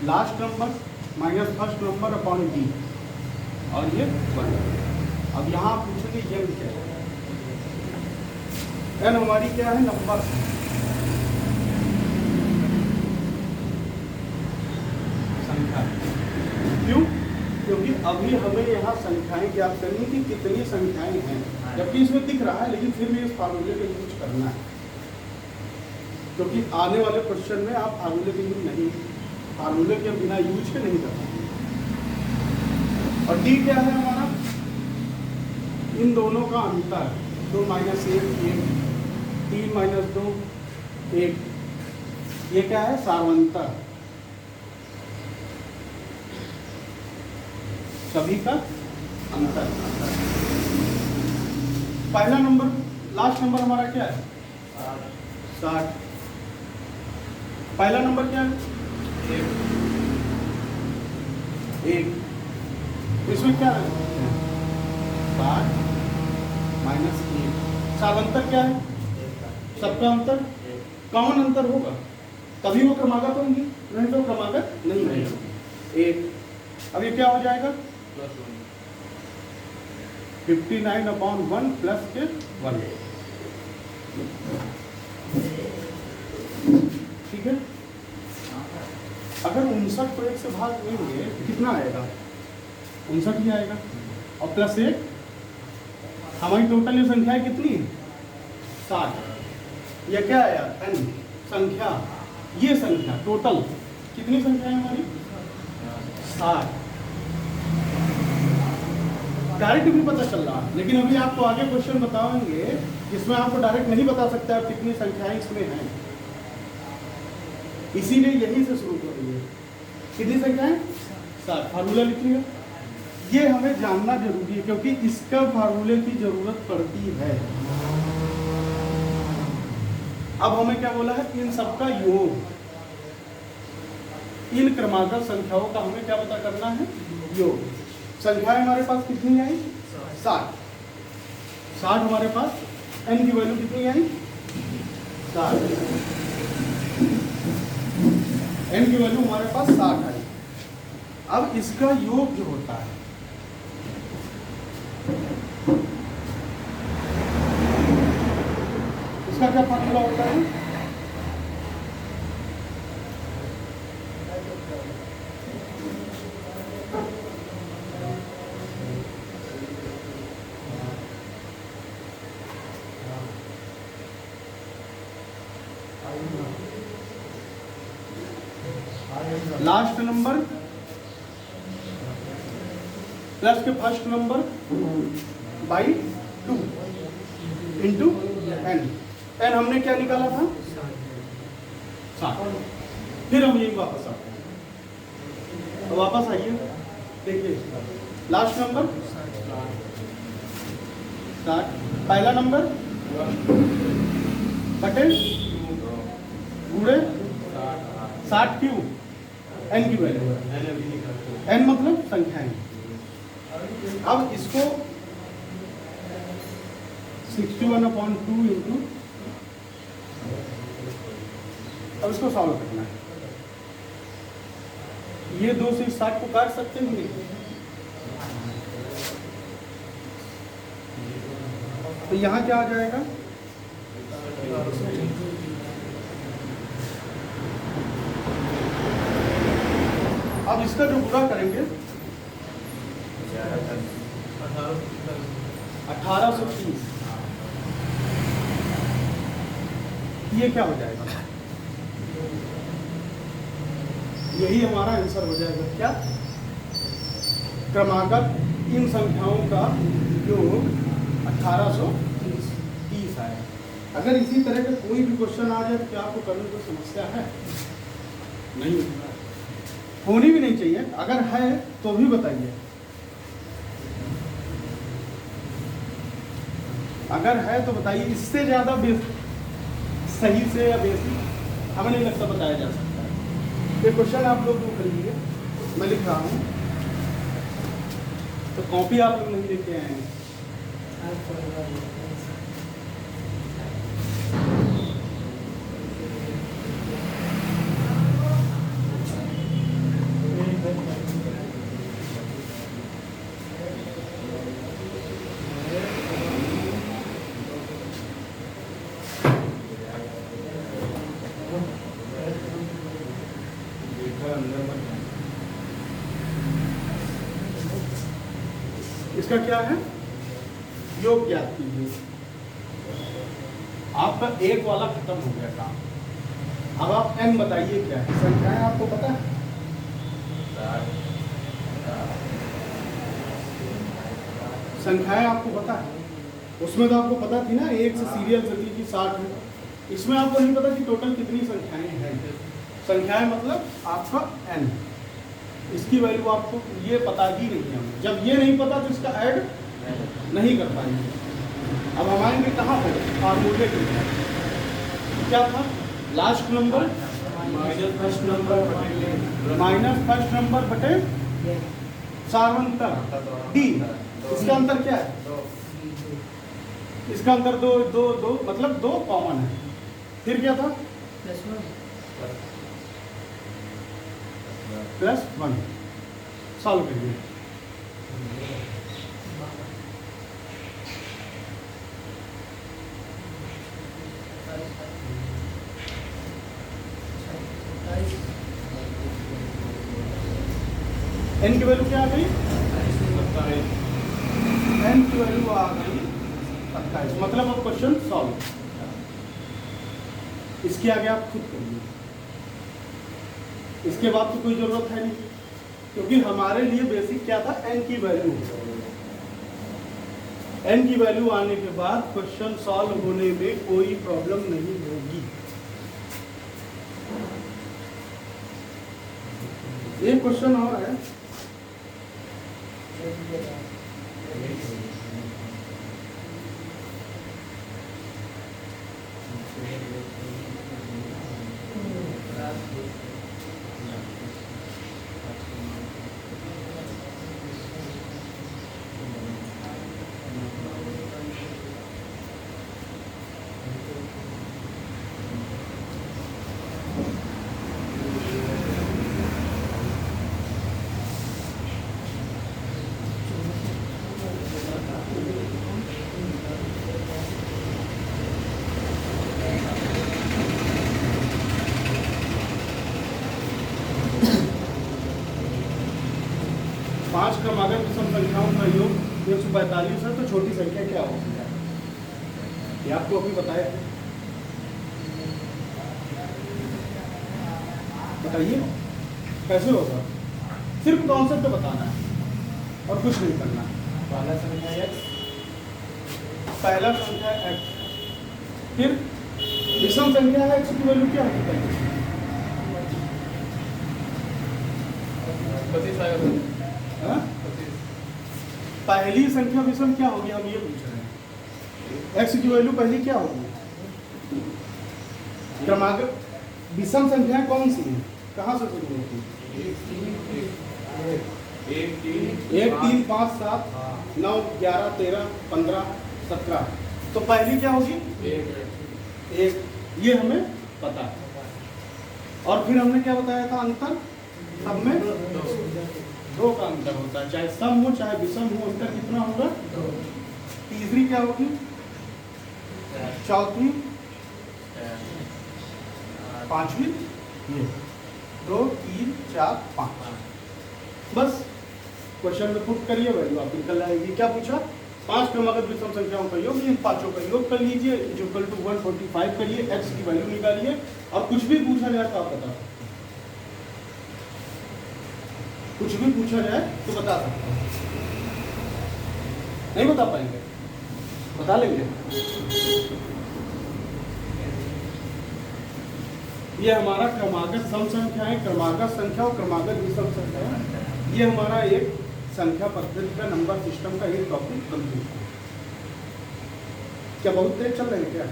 S1: Last number minus first number upon D और ये 1। अब यहाँ पूछेंगे ये क्या है? एन हमारी क्या है? नंबर संख्या। क्यों? क्योंकि अभी हमें यहाँ संख्याएं ज्ञात करनी कि कितनी संख्याएं हैं, जबकि इसमें दिख रहा है, लेकिन फिर भी इस फार्मूले का यूज करना है, क्योंकि आने वाले क्वेश्चन में आप फार्मूले का यूज नहीं, फार्मूले के बिना यूज के नहीं कर सकते। और डी क्या है हमारा? इन दोनों का अंतर, 2 - 1 1, 3 - 2 1। ये क्या है? सार्वंतर, सभी का अंतर। पहला नंबर, लास्ट नंबर हमारा क्या है? 60। पहला नंबर क्या है? 1। इसमें क्या है? 60 - 1। सार्वंतर क्या है? सबका अंतर, कॉमन अंतर होगा तभी वो क्रमागत होंगी, नहीं तो क्रमागत नहीं होगी। 1। अब ये क्या हो जाएगा? 59/1 प्लस के 1। ठीक है। अगर 59 को 1 से भाग देंगे कितना आएगा? 59 ही आएगा, और प्लस 1। हमारी टोटल ये संख्याएं कितनी है? 60। यह क्या आया? n संख्या। ये संख्या टोटल कितनी संख्या है हमारी? 60। डायरेक्ट भी पता चल रहा है, लेकिन अभी आपको आगे क्वेश्चन बताएंगे जिसमें आपको डायरेक्ट नहीं बता सकते आप कितनी संख्याएं इसमें हैं, इसीलिए यहीं से शुरू करेंगे। कितनी संख्याएं? 60। फार्मूला लिख लिया। ये हमें जानना जरूरी है, क्योंकि इसका फार्मूले की जरूरत पड़ती है। अब हमें क्या बोला है? इन सबका योग, इन क्रमागत संख्याओं का हमें क्या पता करना है? योग। संख्याएं हमारे पास कितनी आई? 60। 60 हमारे पास, n की वैल्यू कितनी आई? 60। n की वैल्यू हमारे पास 60 आई। अब इसका योग जो होता है, इसका क्या फार्मूला होता है? लास्ट नंबर प्लस के first number by 2 into n। n हमने क्या निकाला था? 60। फिर हम यही वापस आते हैं। तो वापस आइए, देखिए लास्ट नंबर स्टार्ट, पहला नंबर बटे गुणे 60 क्यों, एन की वैल्यू, एन मतलब संख्याएं। अब इसको 61/2 इंटू, अब इसको सॉल्व करना है। ये 2 से 60 को काट सकते हैं नहीं? तो यहाँ क्या आ जाएगा, अब इसका जो गुणा करेंगे 1830, ये क्या हो जाएगा, यही हमारा आंसर हो जाएगा। क्या, क्रमागत इन संख्याओं का योग 1830 आया। अगर इसी तरह का कोई भी क्वेश्चन आ जाए तो क्या आपको करने की समस्या है? नहीं, होनी भी नहीं चाहिए। अगर है तो भी बताइए, अगर है तो बताइए। इससे ज़्यादा सही से या बेसिक हमें नहीं लगता बताया जा सकता है। ये क्वेश्चन आप लोग को करिए, मैं लिख रहा हूँ, तो कॉपी आप लोग नहीं लेके आए हैं। इसका क्या है, योग ज्ञात कीजिए। आपका एक वाला खत्म हो गया काम। अब आप n बताइए क्या है, संख्याएं आपको पता है? संख्याएं आपको पता है? उसमें तो आपको पता थी ना, एक से सीरियल चलती थी 60 है। इसमें आपको नहीं पता कि टोटल कितनी संख्याएं हैं। संख्याएं मतलब आपका n, इसकी वैल्यू आपको ये पता ही नहीं है। जब ये नहीं पता तो इसका ऐड नहीं कर पाएंगे। अब हम आएंगे कहाँ पर, फार्मूले के लिए। क्या था, last number minus first number बटे सार्वंतर डी। इसका अंतर क्या है, इसका अंतर दो दो दो मतलब 2 कॉमन है। फिर क्या था, +1। सॉल्व करिए। n की वैल्यू क्या आ गई, n की वैल्यू आ गई 27। मतलब अब क्वेश्चन सॉल्व। इसके आगे आप खुद करिए, इसके बाद तो कोई जरूरत है नहीं, क्योंकि हमारे लिए बेसिक क्या था, n की वैल्यू। n की वैल्यू आने के बाद क्वेश्चन सॉल्व होने में कोई प्रॉब्लम नहीं होगी। एक क्वेश्चन और है, पांच क्रमागत विषम संख्याओं का योग 145 है, तो छोटी संख्या क्या होगी, ये आपको अभी बताया। बताइए कैसे होगा, सिर्फ कॉन्सेप्ट बताना है और कुछ नहीं करना है।
S4: पहला संख्या x,
S1: पहला संख्या x, फिर विषम संख्या है, x की वैल्यू क्या होगी,
S3: 25 आएगा सर।
S1: हाँ?
S3: 25।
S1: पहली संख्या विषम क्या होगी, हम ये पूछ रहे हैं। एक्स की वैल्यू पहली क्या होगी? क्रमांक विषम संख्याएं कौन सी हैं, कहाँ से शुरू होती है?
S3: 1 3
S1: 1 3 5 7 9 11 13 15 17। तो पहली क्या होगी? 1। ये हमें पता है। और फिर हमने क्या बताया था, अंतर सब में 2 का अंतर होता है, चाहे सम हो चाहे विषम हो, अंतर कितना होगा? 2। तीसरी क्या होगी? चौथी, पांचवी, ये 2 3 4 5। बस क्वेश्चन में पुट करिए, वैल्यू आप निकल आएगी। क्या पूछा? 5 क्रमागत विषम संख्याओं का योग, इन पांचों का योग कर लीजिए, इक्वल टू 145 करिए, एक्स की वैल्यू निकालिए, और कुछ भी पूछा जाए तो आप बता सकते हैं। कुछ भी पूछा जाए तो बता सकते हैं। नहीं बता पाएंगे? बता लेंगे। ये हमारा क्रमागत सम संख्या है, क्रमागत संख्या और क्रमागत विषम संख्या है। ये हमारा एक संख्या पद्धति का नंबर सिस्टम का एक टॉपिक कंप्लीट है। क्या बहुत तेज चल रहे हैं क्या?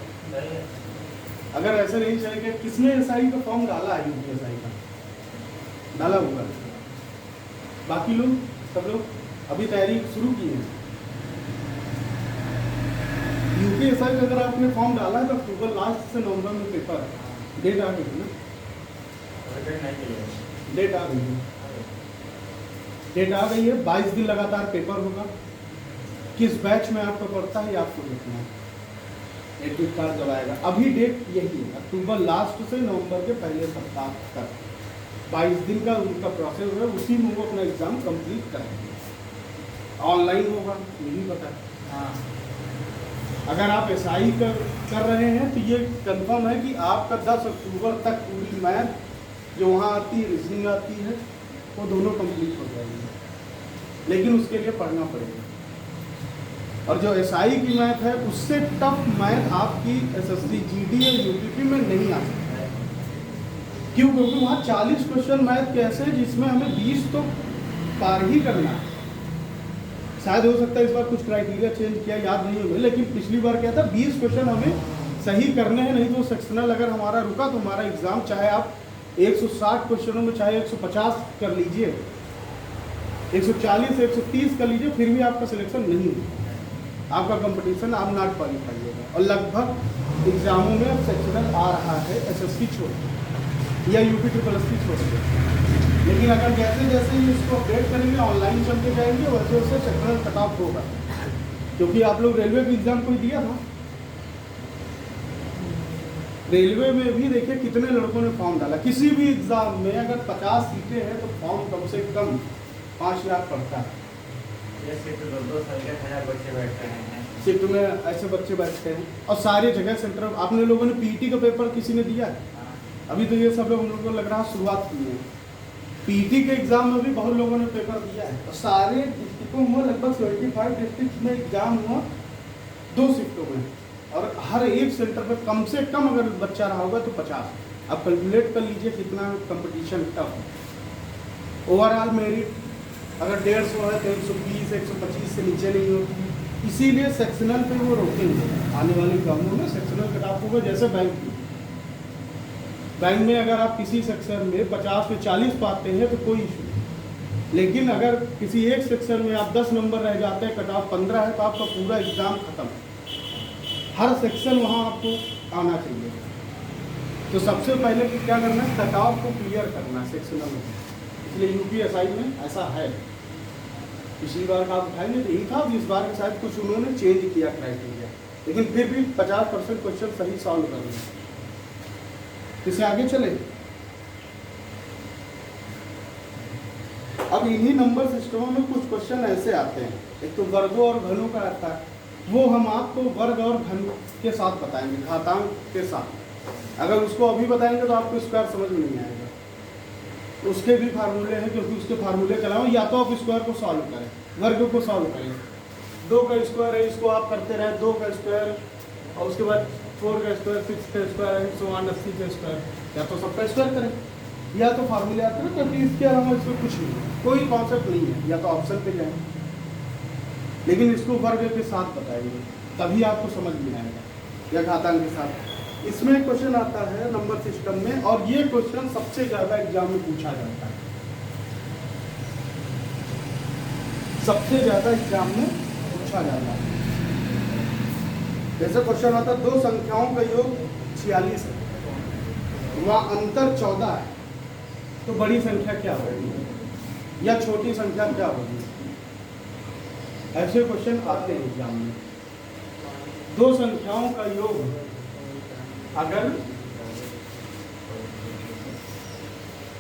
S1: अगर ऐसे नहीं चलेगा, किसने एसआई का फॉर्म डाला है? यूपीएसआई का डाला होगा, बाकी लोग सब लोग अभी तैयारी शुरू की है। यूपीएसआई का अगर आपने फॉर्म डाला है तो अक्टूबर लास्ट से नवंबर में पेपर, डेट आ गई है ना? डेट आ गई है, डेट आ गई है। 22 दिन लगातार पेपर होगा। किस बैच में आपको पढ़ता है ये आपको देखना है। एडमिट कार्ड जब आएगा, अभी डेट यही है, अक्टूबर लास्ट से नवंबर के पहले सप्ताह तक 22 दिन का उनका प्रोसेस है, उसी में वो अपना एग्जाम कंप्लीट करेंगे। ऑनलाइन होगा, यही पता है। अगर आप एसआई कर रहे हैं तो ये कंफर्म है कि आपका 10 अक्टूबर तक पूरी मैथ जो वहाँ आती है, रीजनिंग आती है, वो दोनों कंप्लीट हो जाएंगे। लेकिन उसके लिए पढ़ना पड़ेगा। और जो एसआई की मैथ है उससे टफ मैथ आपकी एसएससी जीडी या यूपीपी में नहीं आ सकती है। क्यों? क्योंकि वहाँ 40 क्वेश्चन मैथ के ऐसे हैं जिसमें हमें 20 तो पार ही करना है। शायद हो सकता है इस बार कुछ क्राइटेरिया चेंज किया, याद नहीं होगा, लेकिन पिछली बार क्या था, 20 क्वेश्चन हमें सही करने हैं, नहीं तो सेक्शनल अगर हमारा रुका तो हमारा एग्जाम, चाहे आप 160 क्वेश्चनों में चाहे 150 कर लीजिए, 140 से 130 कर लीजिए, फिर भी आपका सिलेक्शन नहीं होगा। आपका कंपटीशन आप नॉट क्वालिफाई होगा। और लगभग एग्जामों में अब सेक्शनल आ रहा है, एसएससी छोड़ या यूपी SSC छोड़ के। लेकिन अगर जैसे जैसे ही इसको अपडेट करेंगे, ऑनलाइन चलते जाएंगे, वैसे वैसे सेक्शनल कट ऑफ होगा। क्योंकि आप लोग रेलवे का एग्जाम कोई दिया था, रेलवे में भी देखिए कितने लड़कों ने फॉर्म डाला। किसी भी एग्जाम में अगर 50 सीटें हैं तो फॉर्म कम से कम 5 लाख पड़ता है।
S2: शिफ्ट बैठते हैं,
S1: शिफ्ट में ऐसे बच्चे बैठते हैं, और सारे जगह सेंटर। आपने लोगों ने पीटी का पेपर किसी ने दिया है? अभी तो ये सब लोग हम लोग को लग रहा है शुरुआत की है। पीटी के एग्जाम में भी बहुत लोगों ने पेपर दिया है, और सारे डिस्ट्रिक्टों में लगभग 75 डिस्ट्रिक्ट में एग्जाम हुआ 2 शिफ्टों में, और हर एक सेंटर पर कम से कम अगर बच्चा रहा होगा तो 50। अब कैलकुलेट कर लीजिए कितना कंपटीशन टफ है। ओवरऑल मेरिट अगर 150 है तो 120 125 से नीचे नहीं होती, इसीलिए सेक्शनल पे वो रोकेंगे। आने वाले एग्जामों में सेक्शनल कट ऑफ होगा, जैसे बैंक में अगर आप किसी सेक्शन में 50 से 40 पाते हैं तो कोई इशू नहीं, लेकिन अगर किसी एक सेक्शन में आप 10 नंबर रह जाते हैं, कट ऑफ 15 है, तो आपका पूरा एग्जाम खत्म। हर सेक्शन वहाँ आपको आना चाहिए। तो सबसे पहले क्या करना है, कट ऑफ को क्लियर करना है सेक्शनल में। इसलिए यूपीएसआई में ऐसा है। पिछली बार का आप उठाएंगे तो यही था, इस बार के शायद कुछ उन्होंने चेंज किया क्राइटेरिया, लेकिन फिर भी 50% क्वेश्चन सही सॉल्व करना है। इससे आगे चले। अब इन्हीं नंबर सिस्टमों में कुछ क्वेश्चन ऐसे आते हैं, एक तो वर्गों और घनों का आता है, वो हम आपको वर्ग और घन के साथ बताएंगे, घातांक के साथ। अगर उसको अभी बताएंगे तो आपको स्क्वायर समझ में नहीं आएगा। उसके भी फार्मूले हैं, क्योंकि उसके फार्मूले के अलावा या तो आप स्क्वायर को सॉल्व करें, वर्ग को सॉल्व करें। 2 का स्क्वायर है, इसको आप करते रहे 2 का स्क्वायर, और उसके बाद 4 का स्क्वायर, 6 का स्क्वायर, 180 का स्क्वायर, या तो सबका स्क्वायर करें। या तो फार्मूले आते हैं, क्योंकि इसके अलावा इसमें कुछ नहीं है, कोई कॉन्सेप्ट नहीं है। या तो ऑप्शन पे जाएं, लेकिन इसको वर्ग के साथ बताइए, तभी आपको समझ में आएगा, या घातांक के साथ। इसमें क्वेश्चन आता है नंबर सिस्टम में, और ये क्वेश्चन सबसे ज़्यादा एग्जाम में पूछा जाता है, सबसे ज़्यादा एग्जाम में पूछा जाता है। जैसे क्वेश्चन आता है, दो संख्याओं का योग 46 है, वहाँ अंतर 14 है, तो बड़ी संख्या क्या होगी या छोटी संख्या क्या होगी? ऐसे क्वेश्चन आते हैं एग्जाम में। दो संख्याओं का योग अगर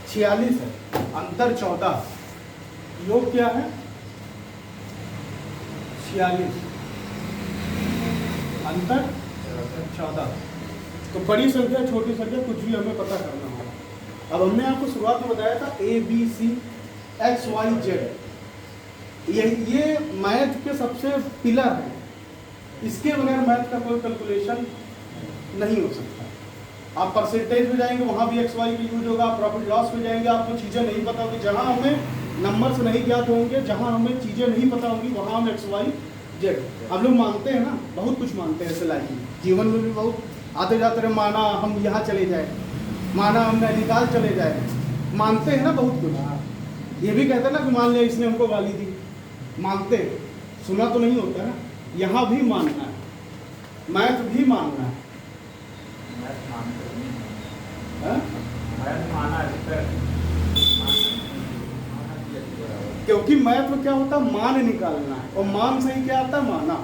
S1: 46 है, अंतर 14, योग क्या है? 46, अंतर 14, तो बड़ी संख्या छोटी संख्या कुछ भी हमें पता करना होगा। अब हमने आपको शुरुआत में बताया था ABCXYZ, ये मैथ के सबसे पिलर है, इसके बगैर मैथ का कोई कैलकुलेशन नहीं हो सकता। आप परसेंटेज में जाएंगे, वहाँ भी XY का यूज होगा, प्रॉफिट लॉस में जाएंगे, आपको चीज़ें नहीं पता होंगी, जहाँ हमें नंबर्स नहीं ज्ञात होंगे, जहाँ हमें चीज़ें नहीं पता होंगी, वहाँ हम XYZ। आप लोग मानते हैं ना, बहुत कुछ मानते हैं ऐसे लाइफ में, जीवन में भी बहुत आते जाते रहे, माना हम यहाँ चले जाए, माना हम नैनीताल चले जाए, मानते हैं ना बहुत कुछ। ये भी कहते हैं ना कि मान लिया इसने हमको गाली दी, मानते हैं, सुना तो नहीं होता ना, यहाँ भी मानना है, मैथ भी मानना है। क्योंकि मैथ में क्या होता है, मान निकालना है, और मान से ही क्या आता है, माना,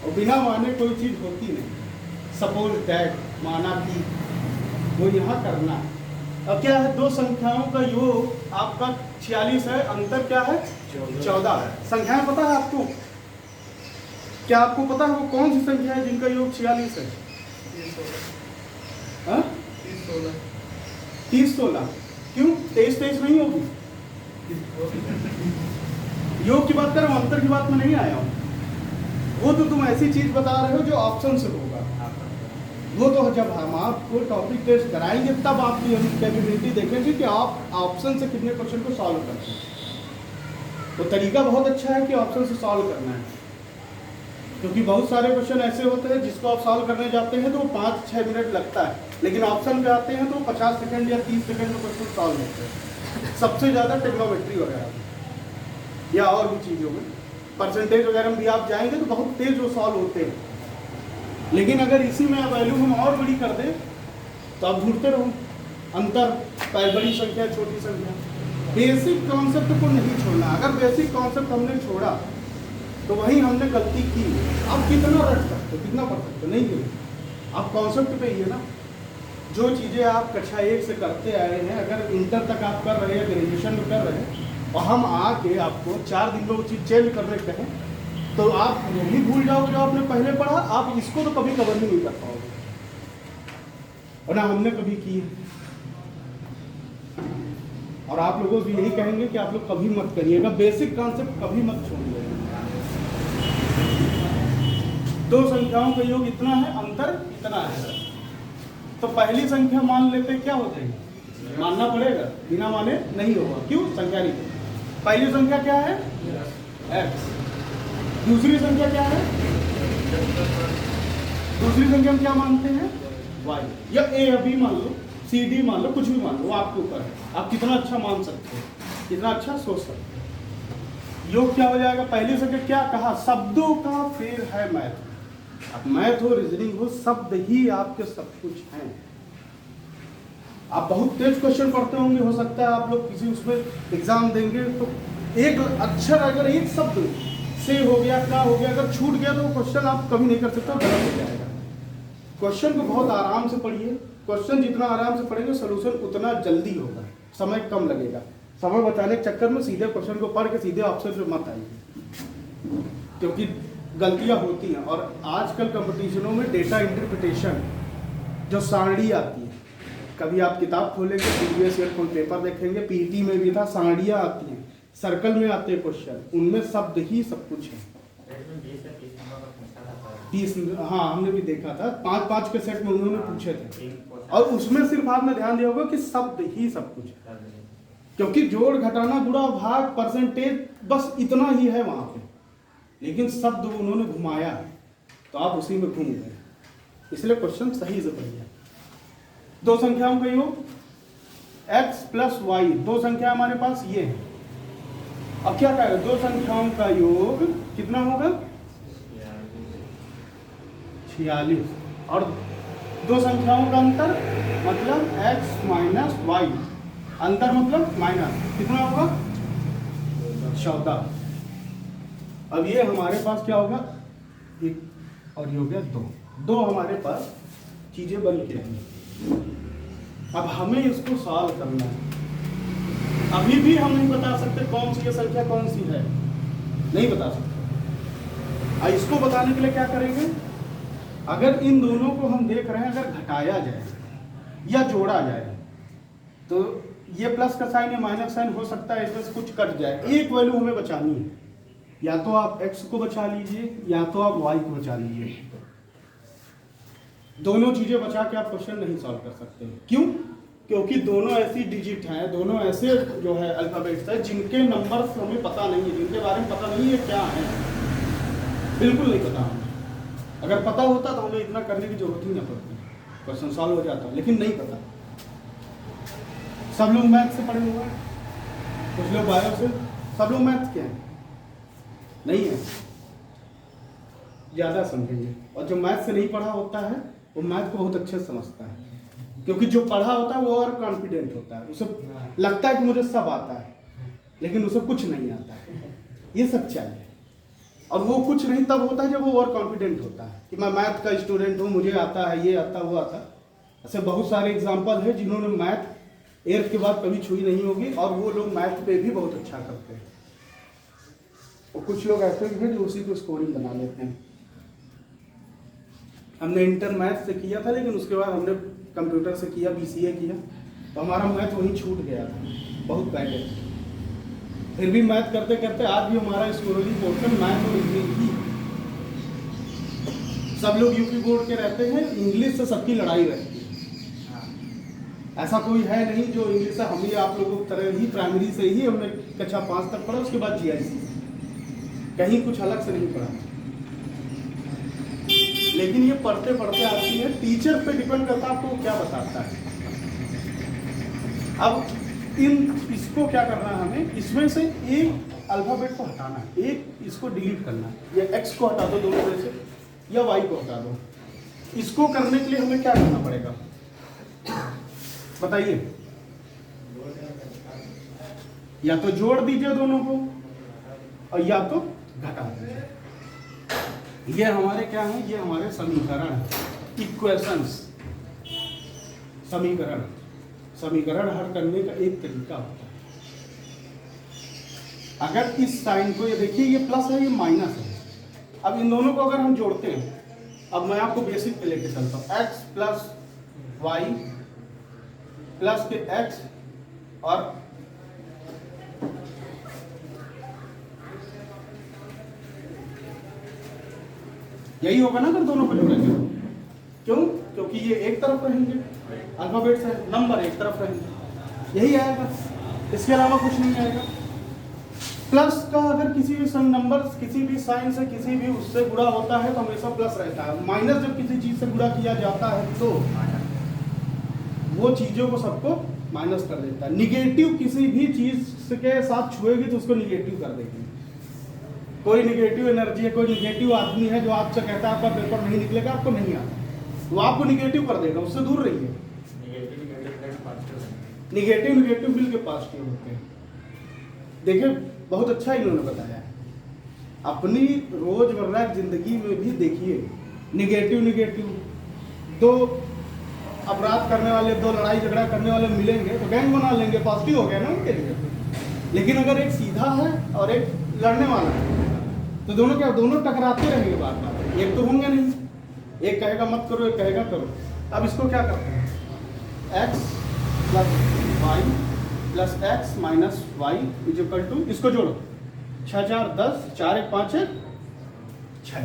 S1: और बिना माने कोई चीज़ होती नहीं। सपोज दैट, माना कि, वो यहाँ करना है। अब क्या है, दो संख्याओं का योग आपका 46 है, अंतर क्या है, 14 है। संख्याएं पता है आपको? क्या आपको पता है वो कौन सी संख्या है जिनका योग 46 है? 30-16। क्यों 23-23 नहीं होगी? योग की बात कर रहा हूँ, अंतर की बात में नहीं आया हूँ। वो तो तुम ऐसी चीज बता रहे हो जो ऑप्शन से होगा। वो तो जब हम आपको टॉपिक टेस्ट कराएंगे तब आपकी कैपेबिलिटी देखेंगे कि आप ऑप्शन से कितने क्वेश्चन को सॉल्व करते हैं। तो तरीका बहुत अच्छा है कि ऑप्शन से सॉल्व करना है, क्योंकि बहुत सारे क्वेश्चन ऐसे होते हैं जिसको आप सॉल्व करने जाते हैं तो 5-6 मिनट लगता है, लेकिन ऑप्शन पे आते हैं तो 50 सेकंड या 30 सेकंड में क्वेश्चन सॉल्व होते हैं। सबसे ज़्यादा टेक्नोमेट्री वगैरह या और भी चीज़ों में, परसेंटेज वगैरह में भी आप जाएंगे तो बहुत तेज वो सॉल्व होते हैं। लेकिन अगर इसी में वैल्यू हम और बड़ी कर दें तो आप ढूंढते रहो अंतर, बड़ी संख्या छोटी संख्या। बेसिक कॉन्सेप्ट को नहीं छोड़ना। अगर बेसिक कॉन्सेप्ट हमने छोड़ा तो वही हमने गलती की। आप कितना रट सकते हो, कितना पढ़ सकते हो, नहीं करें। आप कॉन्सेप्ट पे ही है ना, जो चीज़ें आप कक्षा 1 से करते आए हैं, अगर इंटर तक आप कर रहे हैं, ग्रेजुएशन में कर रहे हैं, और हम आके आपको 4 दिन में वो चीज़ चेंज करने कहें तो आप वो भी भूल जाओगे जो आपने पहले पढ़ा। आप इसको तो कभी कवर ही नहीं कर पाओगे, और ना हमने कभी की। और आप लोगों से यही कहेंगे कि आप लोग कभी मत करिएगा, बेसिक कॉन्सेप्ट कभी मत छोड़िएगा। दो संख्याओं का योग इतना है, अंतर इतना है, तो पहली संख्या मान लेते क्या हो जाएगी, मानना पड़ेगा, बिना माने नहीं होगा। क्यों? संख्या नहीं। पहली संख्या क्या है, x। दूसरी संख्या क्या है, दूसरी संख्या हम क्या मानते हैं, y, या a या b मान लो, c d मान लो, कुछ भी मान लो, वो आपके ऊपर है। आप कितना अच्छा मान सकते हो, कितना अच्छा सोच सकते हो। योग क्या हो जाएगा, पहली संख्या क्या कहा, शब्दों का फेर है मैथ। अब मैथ हो, रीजनिंग हो, शब्द ही आपके सब कुछ हैं। आप बहुत तेज क्वेश्चन पढ़ते होंगे, हो सकता है आप लोग किसी उसमें एग्जाम देंगे तो एक अक्षर अगर एक शब्द से हो गया, क्या हो गया, अगर छूट गया तो क्वेश्चन आप कभी नहीं कर सकते, गलत हो जाएगा। क्वेश्चन को बहुत आराम से पढ़िए। क्वेश्चन जितना आराम से पढ़ेंगे सोल्यूशन उतना जल्दी होगा, समय कम लगेगा। समय बचाने के चक्कर में सीधे क्वेश्चन को पढ़ के सीधे ऑप्शन पे मत आइए, क्योंकि गलतियां होती हैं। और आजकल कंपटीशनों में डेटा इंटरप्रिटेशन जो सारणी आती है, कभी आप किताब खोलेंगे, प्रीवियस ईयर कोई पेपर देखेंगे, पीटी में भी था, सारणियाँ आती हैं, सर्कल में आते हैं क्वेश्चन, उनमें शब्द ही सब कुछ है। 30, हाँ हमने भी देखा था 5-5 के सेट में उन्होंने पूछे थे,
S2: तीन क्वेश्चन
S1: और उसमें सिर्फ आपने ध्यान दिया होगा कि शब्द ही सब कुछ है, क्योंकि जोड़ घटाना गुणा भाग परसेंटेज बस इतना ही है वहां पे, लेकिन शब्द उन्होंने घुमाया तो आप उसी में घूम गए, इसलिए क्वेश्चन सही से पढ़िए। दो संख्याओं का योग x प्लस वाई, दो संख्या हमारे पास ये है। अब क्या कहेगा, दो संख्याओं का योग कितना होगा 46, और दो संख्याओं का अंतर मतलब x माइनस वाई, अंतर मतलब माइनस कितना होगा 14। अब ये हमारे पास क्या होगा, एक और ये हो गया 2, दो हमारे पास चीजें बन के आई। अब हमें इसको सॉल्व करना है। अभी भी हम नहीं बता सकते कौन सी ये संख्या कौन सी है, नहीं बता सकते। अब इसको बताने के लिए क्या करेंगे, अगर इन दोनों को हम देख रहे हैं अगर घटाया जाए या जोड़ा जाए तो ये प्लस का साइन या माइनस साइन हो सकता है, इसमें से कुछ कट जाए, एक वैल्यू हमें बचानी है, या तो आप x को बचा लीजिए या तो आप y को बचा लीजिए। दोनों चीजें बचा के आप क्वेश्चन नहीं सॉल्व कर सकते। क्यों? क्योंकि दोनों ऐसी डिजिट हैं, दोनों ऐसे जो है अल्फाबेट्स हैं जिनके नंबर्स हमें पता नहीं है, जिनके बारे में पता नहीं है क्या है, बिल्कुल नहीं पता हमें। अगर पता होता तो हमें इतना करने की जरूरत ही ना पड़ती, क्वेश्चन सॉल्व हो जाता, लेकिन नहीं पता। सब लोग मैथ से पढ़े हुए हैं, कुछ लोग बायो से, सब लोग मैथ के हैं नहीं है, ज्यादा समझेंगे। और जो मैथ से नहीं पढ़ा होता है वो मैथ को बहुत अच्छे से समझता है, क्योंकि जो पढ़ा होता है वो और कॉन्फिडेंट होता है, उसे लगता है कि मुझे सब आता है, लेकिन उसे कुछ नहीं आता है। ये सच्चाई है। और वो कुछ नहीं तब होता है जब वो और कॉन्फिडेंट होता है कि मैं मैथ का स्टूडेंट हूँ, मुझे आता है, ये आता वो आता। ऐसे बहुत सारे एग्जाम्पल है जिन्होंने मैथ 8th के बाद कभी छुई नहीं होगी और वो लोग मैथ पे भी बहुत अच्छा करते हैं। और कुछ लोग ऐसे भी हैं जो उसी को स्कोरिंग बना लेते हैं। हमने इंटर मैथ से किया था, लेकिन उसके बाद हमने कंप्यूटर से किया, BCA किया, तो हमारा मैथ वहीं छूट गया था, बहुत पहले। फिर भी मैथ करते करते आज भी हमारा स्कोरिंग पोर्शन मैथ और इंग्लिश ही। सब लोग यूपी बोर्ड के रहते हैं, इंग्लिश से सबकी लड़ाई रहती है। ऐसा कोई है नहीं जो इंग्लिश से, हम ही आप लोगों की तरह ही प्राइमरी से ही हमने कक्षा 5 तक पढ़ा, उसके बाद GIC, कहीं कुछ अलग से नहीं पढ़ा। लेकिन ये पढ़ते पढ़ते आती है, टीचर पे डिपेंड करता है आपको क्या बताता है। अब इसको क्या करना है हमें, इसमें से एक अल्फाबेट को हटाना है, एक इसको डिलीट करना है। या x को हटा दो दोनों में से, या y को हटा दो। इसको करने के लिए हमें क्या करना पड़ेगा बताइए? या तो जोड़ दीजिए दोनों को, और या तो घटा दीजिए। ये हमारे क्या है, ये हमारे समीकरण, इक्वेशंस। समीकरण हल करने का एक तरीका होता है। अगर इस साइन को, ये देखिए ये प्लस है, ये माइनस है, अब इन दोनों को अगर हम जोड़ते हैं, अब मैं आपको बेसिक पे लेके चलता हूँ, x प्लस वाई प्लस के x और यही होगा ना अगर दोनों को जोड़ेंगे। क्यों? क्योंकि ये एक तरफ रहेंगे, अल्फाबेट्स है, नंबर एक तरफ रहेंगे, यही आएगा, इसके अलावा कुछ नहीं आएगा। प्लस का अगर किसी भी नंबर, किसी भी साइन से, किसी भी उससे गुणा होता है तो हमेशा प्लस रहता है। माइनस जब किसी चीज से गुणा किया जाता है तो वो चीजों को सबको माइनस कर देता है। निगेटिव किसी भी चीज के साथ छुएगी तो उसको निगेटिव कर देगी। कोई निगेटिव एनर्जी है, कोई निगेटिव आदमी है जो आपसे कहता है आपका पेपर नहीं निकलेगा, आपको नहीं आता, वो आपको निगेटिव कर देगा, उससे दूर रहिए। निगेटिव मिल के पॉजिटिव होते हैं। देखिए बहुत अच्छा इन्होंने बताया है। अपनी रोजमर्रा जिंदगी में भी देखिए, निगेटिव दो अपराध करने वाले, दो लड़ाई झगड़ा करने वाले मिलेंगे तो गैंग बना लेंगे, पॉजिटिव हो गया ना उनके लिए। लेकिन अगर एक सीधा है और एक लड़ने वाला है तो दोनों क्या, दोनों टकराते रहेंगे बार बार, एक तो होंगे नहीं, एक कहेगा मत करो, एक कहेगा करो। अब इसको क्या करते हैं, x plus y plus x minus y is equal to, इसको जोड़ो, 6 4 10, 4 1 5 6।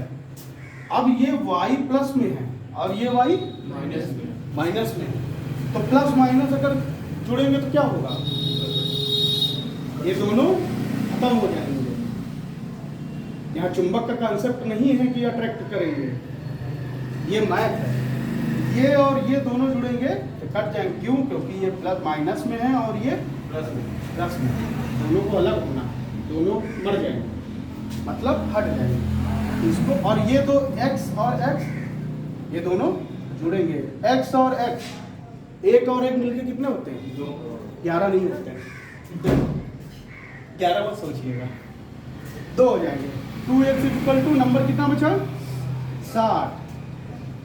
S1: अब ये y प्लस में है और ये y माइनस में है, तो प्लस माइनस अगर जुड़ेंगे तो क्या होगा, ये दोनों खत्म हो जाएंगे। यहाँ चुंबक का कॉन्सेप्ट नहीं है कि अट्रैक्ट करेंगे, ये मैथ है। ये और ये दोनों जुड़ेंगे तो कट जाएंगे, क्यों? क्योंकि ये प्लस माइनस में है और ये प्लस में, दोनों को अलग होना, दोनों मर जाएंगे, मतलब हट जाएंगे इसको। और ये दो x और x, ये दोनों जुड़ेंगे, x और x, एक और एक मिलके कितने होते हैं? 11 नहीं होते हैं, 11 बस सोचिएगा, 2 हो जाएंगे। 2x इक्वल टू नंबर कितना बचा? 60।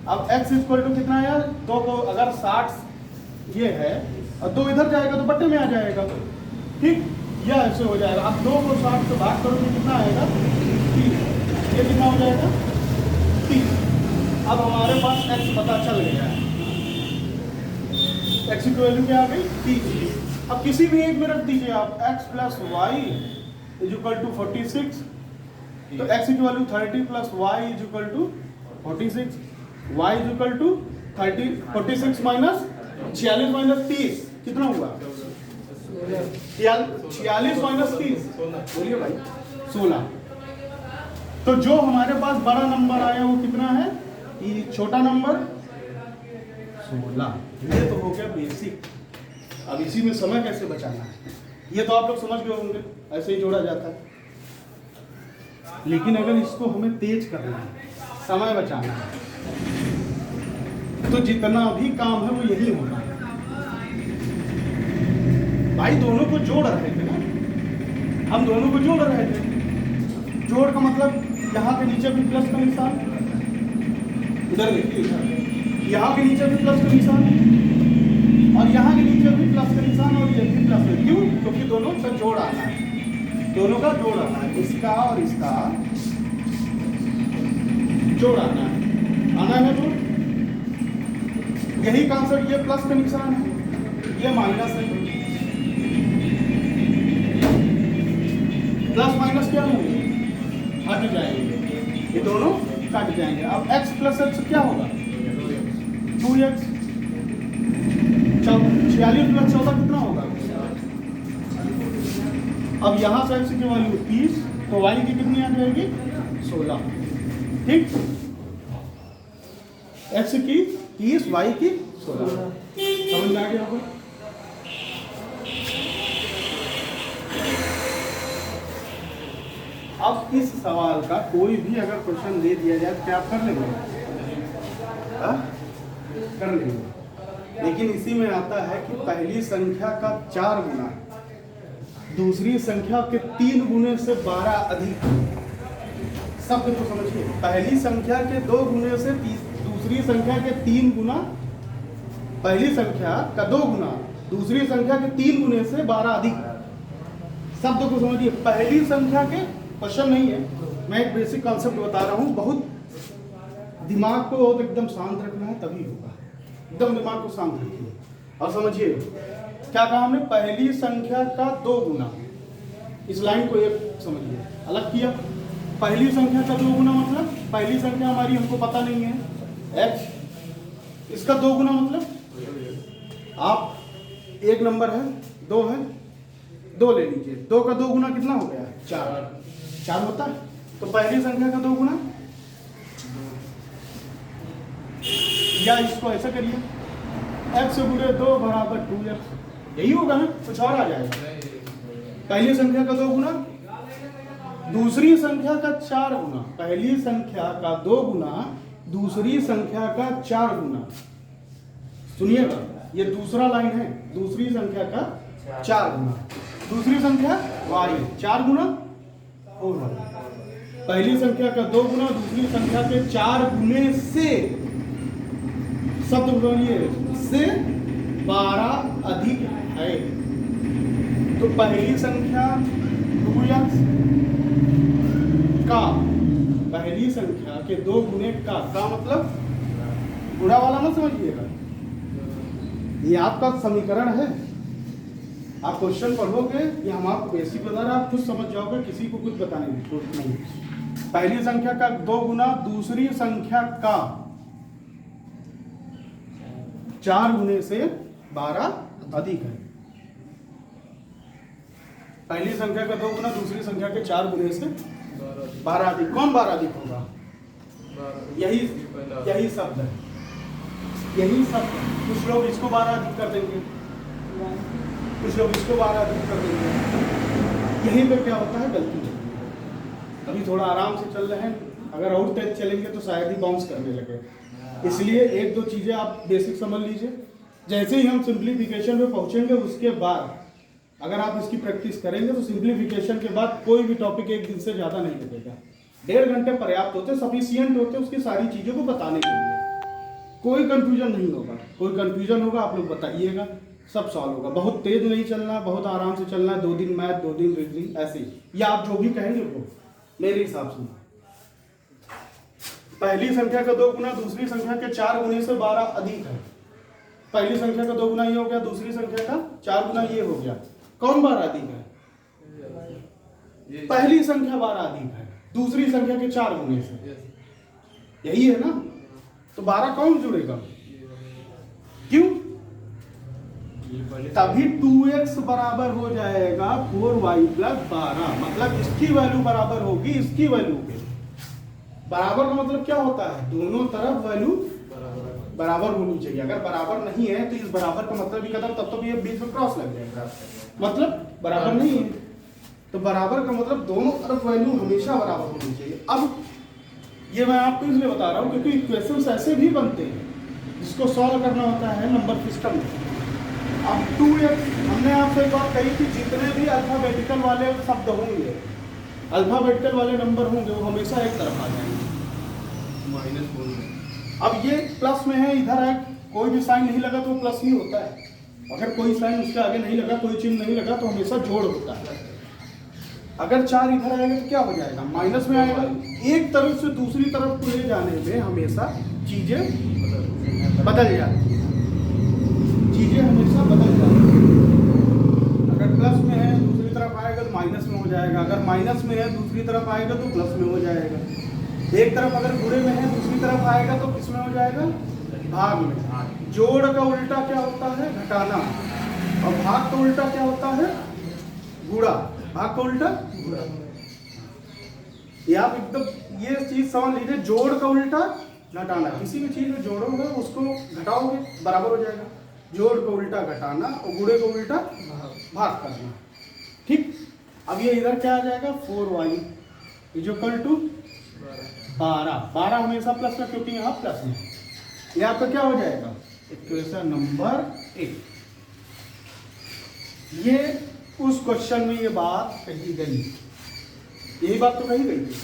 S1: अब x इक्वल टू कितना है? 2 को अगर 60 ये है और 2 इधर जाएगा तो बट्टे में आ जाएगा, ठीक, यह ऐसे हो जाएगा। अब 2 को 60 से भाग करोगे कितना आएगा? 30। ये कितना हो जाएगा? 30। अब हमारे पास x पता चल गया है, x की वैल्यू क्या आ गई? 30। अब किसी भी एक में रख दीजिए आप, x plus y is equal to 46, तो x की value 30 plus y is equal to 46, y is equal to 46 minus 46 minus 30 कितना हुआ? 46 माइनस 30, बोलिए भाई, 16। तो जो हमारे पास बड़ा नंबर आया वो कितना है? ये छोटा नंबर 16। ये तो हो गया बेसिक। अब इसी में समय कैसे बचाना है ये तो आप लोग समझ गए होंगे, ऐसे ही जोड़ा जाता है। लेकिन अगर इसको हमें तेज करना है, समय बचाना है, तो जितना भी काम है वो यही होना है। भाई दोनों को जोड़ रहे थे ना, हम दोनों को जोड़ रहे थे। जोड़ का मतलब यहाँ के नीचे भी प्लस का निशान, इधर देखिए, यहाँ के नीचे भी प्लस का निशान और यहाँ के नीचे भी प्लस का निशान और ये भी प्लस है। क्यों? क्योंकि दोनों का जोड़ आना है, दोनों का जोड़ आना है, इसका और इसका जोड़ आना है जोड़। यही कॉन्सेप्ट, ये प्लस का निशान है, ये माइनस है, प्लस माइनस क्या होंगे? हट जाएंगे, ये दोनों कट जाएंगे। अब x प्लस x क्या होगा? 2x। 46 प्लस 14 कितना होगा? अब यहाँ से x की वैल्यू 30, तो y की कितनी आ जाएगी? 16, ठीक। x की 30, y की 16। समझ में आ गया आपको? अब इस सवाल का कोई भी अगर क्वेश्चन दे दिया जाए तो क्या आप कर लेंगे? कर लेंगे। लेकिन इसी में आता है कि पहली संख्या का 4 गुना दूसरी संख्या के 3 गुने से 12 अधिक। शब्द को समझिए, पहली संख्या के 2 गुने से दूसरी संख्या के 3 गुना, पहली संख्या का 2 गुना दूसरी संख्या के 3 गुने से 12 अधिक। शब्द को समझिए, पहली संख्या के, क्वेश्चन नहीं है, मैं एक बेसिक कॉन्सेप्ट बता रहा हूँ। बहुत दिमाग को बहुत एकदम शांत रखना है तभी होगा, एकदम दिमाग को शांत रखिए और समझिए क्या कहा हमने? पहली संख्या का 2 गुना। इस लाइन को एक समझिए, अलग किया। पहली संख्या का 2 गुना मतलब पहली संख्या हमारी हमको पता नहीं है x, इसका 2 गुना मतलब आप एक नंबर है 2 है, 2 ले लीजिए, 2 का 2 गुना कितना हो गया? 4 होता है। तो पहली संख्या का 2 गुना, या इसको ऐसा करिए, x गुणे 2 बराबर 2x, यही होगा ना, कुछ और आ जाएगा। पहली संख्या का 2 गुना दूसरी संख्या का 4 गुना, पहली संख्या का 2 गुना दूसरी संख्या का 4 गुना। सुनिएगा, ये दूसरा लाइन है, दूसरी संख्या का 4 गुना, दूसरी संख्या y 4 गुना और पहली संख्या का 2 गुना दूसरी संख्या के 4 गुने से, शब्द बोलिए, से 12 अधिक है। तो पहली संख्या 2x का, पहली संख्या के 2 गुने का मतलब गुणा वाला मत समझिएगा, ये आपका समीकरण है। आप क्वेश्चन पढ़ोगे या हम आपको बेसिक बता रहे हैं, आप खुद समझ जाओगे, किसी को कुछ बताने की जरूरत नहीं। पहली संख्या का 2 गुना दूसरी संख्या का 4 गुने से 12 अधिक है। पहली संख्या का 2 गुना दूसरी संख्या के 4 गुने से 12 अधिक। कौन 12 अधिक होगा? यही शब्द है, यही शब्द है। कुछ लोग इसको 12 अधिक कर देंगे, कुछ लोग इसको 12 अधिक कर देंगे। यहीं पे क्या होता है, गलती होती है। अभी थोड़ा आराम से चल रहे हैं, अगर और तेज चलेंगे तो शायद ही बाउंस करने लगे। इसलिए एक दो चीज़ें आप बेसिक समझ लीजिए। जैसे ही हम सिंप्लीफिकेशन पे पहुंचेंगे उसके बाद अगर आप इसकी प्रैक्टिस करेंगे तो सिंप्लीफिकेशन के बाद कोई भी टॉपिक एक दिन से ज़्यादा नहीं लगेगा। 1.5 घंटे पर्याप्त होते, सफिशियंट होते उसकी सारी चीज़ों को बताने के लिए। कोई कंफ्यूजन नहीं होगा, कोई कंफ्यूजन होगा आप लोग बताइएगा, सब सॉल्व होगा। बहुत तेज नहीं चलना, बहुत आराम से चलना है। 2 दिन मैथ, 2 दिन रीजनिंग, ऐसे ही। या आप जो भी कहेंगे वो मेरे हिसाब से। पहली संख्या का 2 गुना दूसरी संख्या के 4 गुने से 12 अधिक है। पहली संख्या का 2 गुना ये हो गया, दूसरी संख्या का 4 गुना ये हो गया। कौन 12 अधिक है? पहली संख्या 12 अधिक है दूसरी संख्या के 4 गुने से, यही है ना। तो 12 कौन जुड़ेगा? क्यों? तभी 2x बराबर हो जाएगा 4y प्लस 12। मतलब इसकी वैल्यू बराबर होगी इसकी वैल्यू के। बराबर का मतलब क्या होता है? दोनों तरफ वैल्यू बराबर होनी चाहिए। अगर बराबर नहीं है तो इस बराबर का मतलब ही खत्म, तब तो ये बीच में क्रॉस लग जाएगा, मतलब बराबर नहीं है। तो बराबर का मतलब दोनों तरफ वैल्यू हमेशा बराबर होनी चाहिए। अब ये मैं आपको इसलिए बता रहा हूँ क्योंकि क्वेश्चंस ऐसे भी बनते हैं जिसको सॉल्व करना होता है नंबर सिस्टम में। अब 2x हमने आपसे एक बात कही कि जितने भी अल्फाबेटिकल वाले शब्द होंगे, अल्फाबेटिकल वाले नंबर होंगे, वो हमेशा एक तरफ आ जाएंगे। अब ये प्लस में है, इधर है, कोई भी साइन नहीं लगा तो प्लस ही होता है। अगर कोई साइन उसके आगे नहीं लगा, कोई चिन्ह नहीं लगा तो हमेशा जोड़ होता है। अगर 4 इधर आएगा तो क्या हो जाएगा? माइनस में आएगा। एक तरफ से दूसरी तरफ को ले जाने में हमेशा चीजें बदल जाती हैं, चीजें हमेशा बदल जाती हैं। अगर प्लस में है दूसरी तरफ आएगा तो माइनस में हो जाएगा, अगर माइनस में है दूसरी तरफ आएगा तो प्लस में हो जाएगा। एक तरफ अगर गुणे में है दूसरी तरफ आएगा तो किस में हो जाएगा? भाग में। जोड़ का उल्टा क्या होता है? घटाना। और भाग का उल्टा क्या होता है? गुणा। भाग का उल्टा गुणा। ये आप एकदम ये चीज समझ लीजिए, जोड़ का उल्टा घटाना। किसी भी चीज में जोड़ोगे उसको घटाओगे बराबर हो जाएगा। जोड़ का उल्टा घटाना और गुणे का उल्टा भाग करना। ठीक। अब ये इधर क्या आ जाएगा? 4y is equal to 12। 12 हमेशा प्लस में क्योंकि यहाँ प्लस है। ये आपका क्या हो जाएगा? Equation number 1। ये उस क्वेश्चन में ये बात कही गई, यही बात तो कही गई थी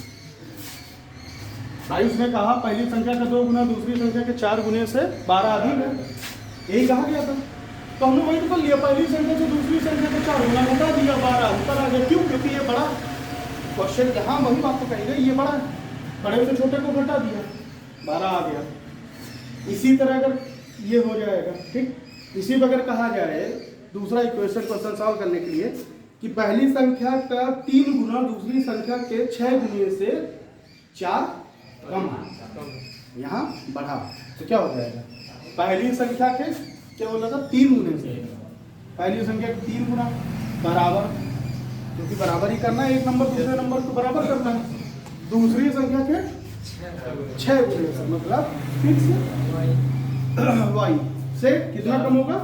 S1: भाई। उसने कहा पहली संख्या का 2 गुना दूसरी संख्या के 4 गुने से 12 अधिक है, यही कहा गया था। तो हमने वही तो कर लिया, पहली संख्या से दूसरी संख्या का 4 गुना घटा दिया, 12 ऊपर आ गया। क्यों? क्योंकि ये बड़ा क्वेश्चन, यहाँ वही बात तो कही गई, ये बड़ा है, बड़े से छोटे को घटा दिया, 12 आ गया। इसी तरह अगर ये हो जाएगा, ठीक। इसी पर अगर कहा जाए दूसरा इक्वेशन क्वेश्चन सॉल्व करने के लिए कि पहली संख्या का 3 गुना दूसरी संख्या के 6 गुने से 4 कम, यहाँ बढ़ा, तो क्या हो जाएगा? पहली संख्या के क्या बोला था? 3 गुने से। पहली संख्या के 3 गुना बराबर, क्योंकि बराबर ही करना है, एक नंबर दूसरे नंबर को बराबर करना है। दूसरी संख्या के 6 गुने से, मतलब फिक्स y से कितना कम होगा?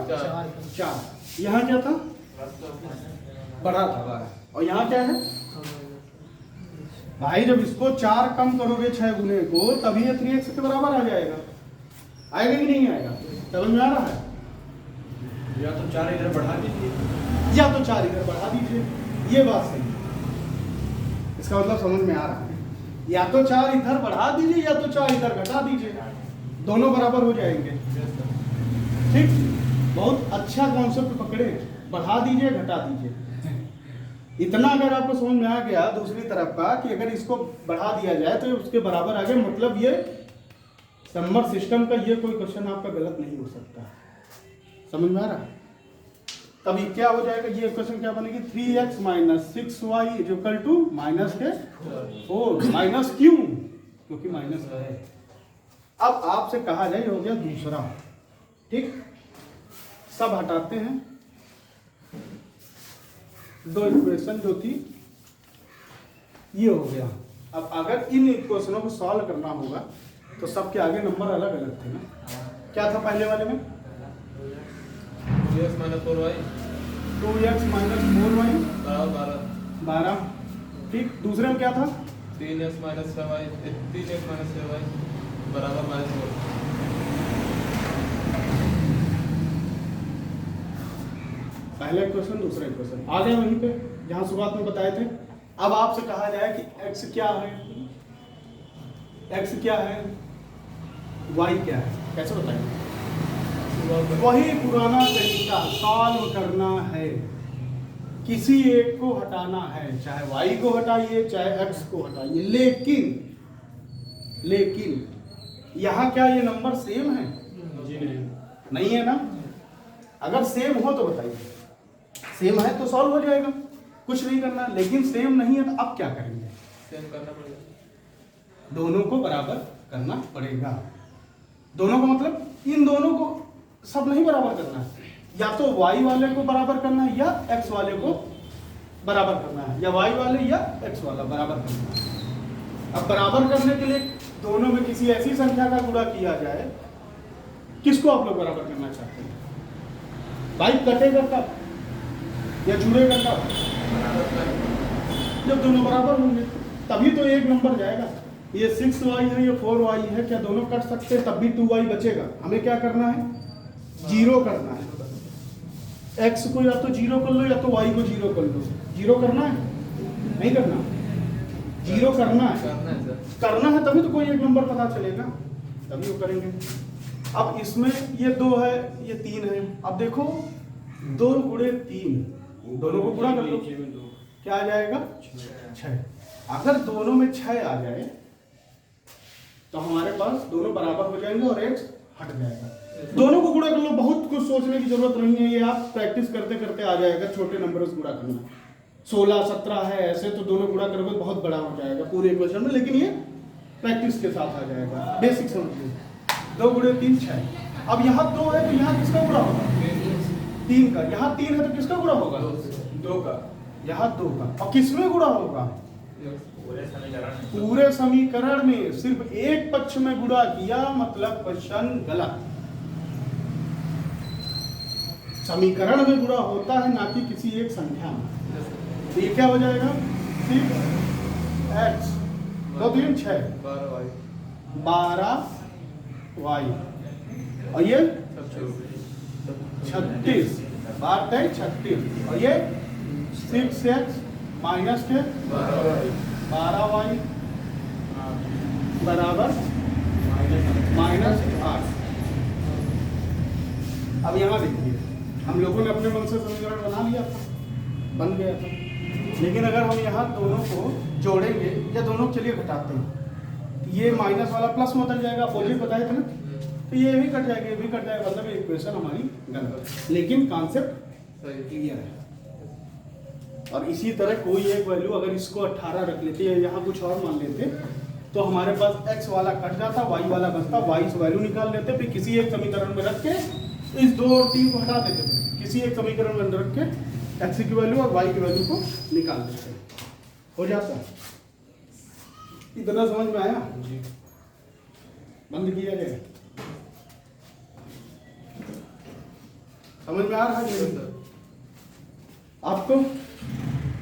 S1: 4। यहाँ क्या था? बढ़ा था। और यहाँ क्या है भाई? जब इसको 4 कम करोगे 6 गुने को, तभी ये 3x के बराबर आ जाएगा। आएगा कि नहीं आएगा? समझ में आ रहा है?
S3: या तो 4 इधर बढ़ा दीजिए,
S1: या तो 4 इधर बढ़ा दीजिए, ये बात सही है। इसका मतलब समझ में आ रहा है? या तो 4 इधर बढ़ा दीजिए या तो 4 इधर घटा दीजिए, दोनों बराबर हो जाएंगे। ठीक। बहुत अच्छा कॉन्सेप्ट पकड़े, बढ़ा दीजिए घटा दीजिए। इतना अगर आपको समझ में आ गया दूसरी तरफ का कि अगर इसको बढ़ा दिया जाए तो उसके बराबर आ गए, मतलब ये नंबर सिस्टम का ये कोई क्वेश्चन आपका गलत नहीं हो सकता। समझ में आ रहा है? तभी क्या हो जाएगा, ये इक्वेशन क्या बनेगी, 3x minus 6y equal to minus के 4। माइनस क्यों, क्योंकि माइनस है। अब आपसे कहा जाए, हो गया दूसरा, ठीक। सब हटाते हैं, दो इक्वेशन जो थी ये हो गया। अब अगर इन इक्वेशनों को सॉल्व करना होगा तो सबके आगे नंबर अलग अलग थे ना। क्या था पहले वाले में,
S3: 2x minus 4y
S1: 2x minus 4y
S3: बराबर
S1: 12, ठीक। दूसरे में क्या था,
S3: 3x माइनस 6y बराबर -4।
S1: पहला इक्वेशन दूसरा इक्वेशन आ गया वहीं पे जहां शुरुआत में बताए थे। अब आपसे कहा जाए कि x क्या है, x क्या है, y क्या है, कैसे बताएंगे। वही पुराना तरीका, सॉल्व करना है, किसी एक को हटाना है, चाहे y को हटाइए चाहे x को हटाइए, लेकिन यहाँ क्या ये नंबर सेम है,
S3: जी
S1: नहीं है ना। अगर सेम हो तो बताइए, सेम है तो सॉल्व हो जाएगा, कुछ नहीं करना। लेकिन सेम नहीं है तो अब क्या करेंगे,
S3: सेम करना पड़ेगा,
S1: दोनों को बराबर करना पड़ेगा। दोनों को मतलब इन दोनों को सब नहीं बराबर करना है, या तो y वाले को बराबर करना है या x वाले को बराबर करना है, या y वाले या x वाला बराबर करना है। अब बराबर करने के लिए दोनों में किसी ऐसी संख्या का गुणा किया जाए, किसको आप लोग बराबर करना चाहते हैं, भाई कटेगा कब या जुड़ेगा कब, जब दोनों बराबर होंगे तभी तो एक नंबर जाएगा। ये 6y है, ये 4y है, क्या दोनों कट सकते हैं, तब भी 2y बचेगा। हमें क्या करना है, जीरो करना है। x को या तो जीरो कर लो या तो y को जीरो कर लो। जीरो करना है, नहीं करना, जीरो करना है, करना है तभी तो कोई एक नंबर पता चलेगा, तभी वो करेंगे। अब इसमें ये 2 है, ये 3 है। अब देखो 2 गुणे 3, दोनों को गुणा कर लो, क्या आ जाएगा 6। अगर दोनों में 6 आ जाए तो हमारे पास दोनों बराबर हो जाएंगे और x हट जाएगा। दोनों को गुणा कर लो, बहुत कुछ सोचने की जरूरत नहीं है, ये आप प्रैक्टिस करते करते आ जाएगा। छोटे नंबरों से गुणा करना, 16 17 है ऐसे, तो दोनों गुणा करोगे बहुत बड़ा हो जाएगा पूरे इक्वेशन में, लेकिन ये प्रैक्टिस के साथ आ जाएगा। बेसिक समझिए, 2 गुणे 3 6। अब यहाँ 2 है तो यहाँ किसका गुणा होगा, 3 का। यहाँ 3 है तो किसका गुणा होगा,
S3: 2 का।
S1: यहाँ 2 का। और किसमें गुणा होगा, पूरे समीकरण में। सिर्फ एक पक्ष में गुणा किया मतलब क्वेश्चन गलत। समीकरण में गुणा होता है, ना कि किसी एक संख्या में। तो ये क्या हो जाएगा, 6x 2 3 6 12y, और ये 36 बात है 36, और ये 6x माइनस के 12y बराबर -8। अब यहाँ देखिए, हम लोगों ने अपने मन से समीकरण बना लिया था, बन गया था। लेकिन अगर हम यहाँ दोनों को जोड़ेंगे या दोनों के लिए घटाते हैं, ये माइनस वाला प्लस में बदल जाएगा, अपोजिट बताए थे ना, तो ये भी कट जाएगा, ये भी कट जाएगा, मतलब इक्वेशन हमारी गलत है। लेकिन कॉन्सेप्ट क्लियर है। और इसी तरह कोई एक वैल्यू अगर इसको 18 रख लेते या यहाँ कुछ और मान लेते तो हमारे पास x वाला कट जाता, y वाला बचता, y से वैल्यू निकाल लेते, फिर किसी एक समीकरण में रख के इस 2 और 3 को हटा देते थे, किसी एक समीकरण में रख के x की वैल्यू और y की वैल्यू को निकाल देते, हो जाता। इतना समझ में आया जी, बंद किया जाए, समझ में आ रहा है आपको।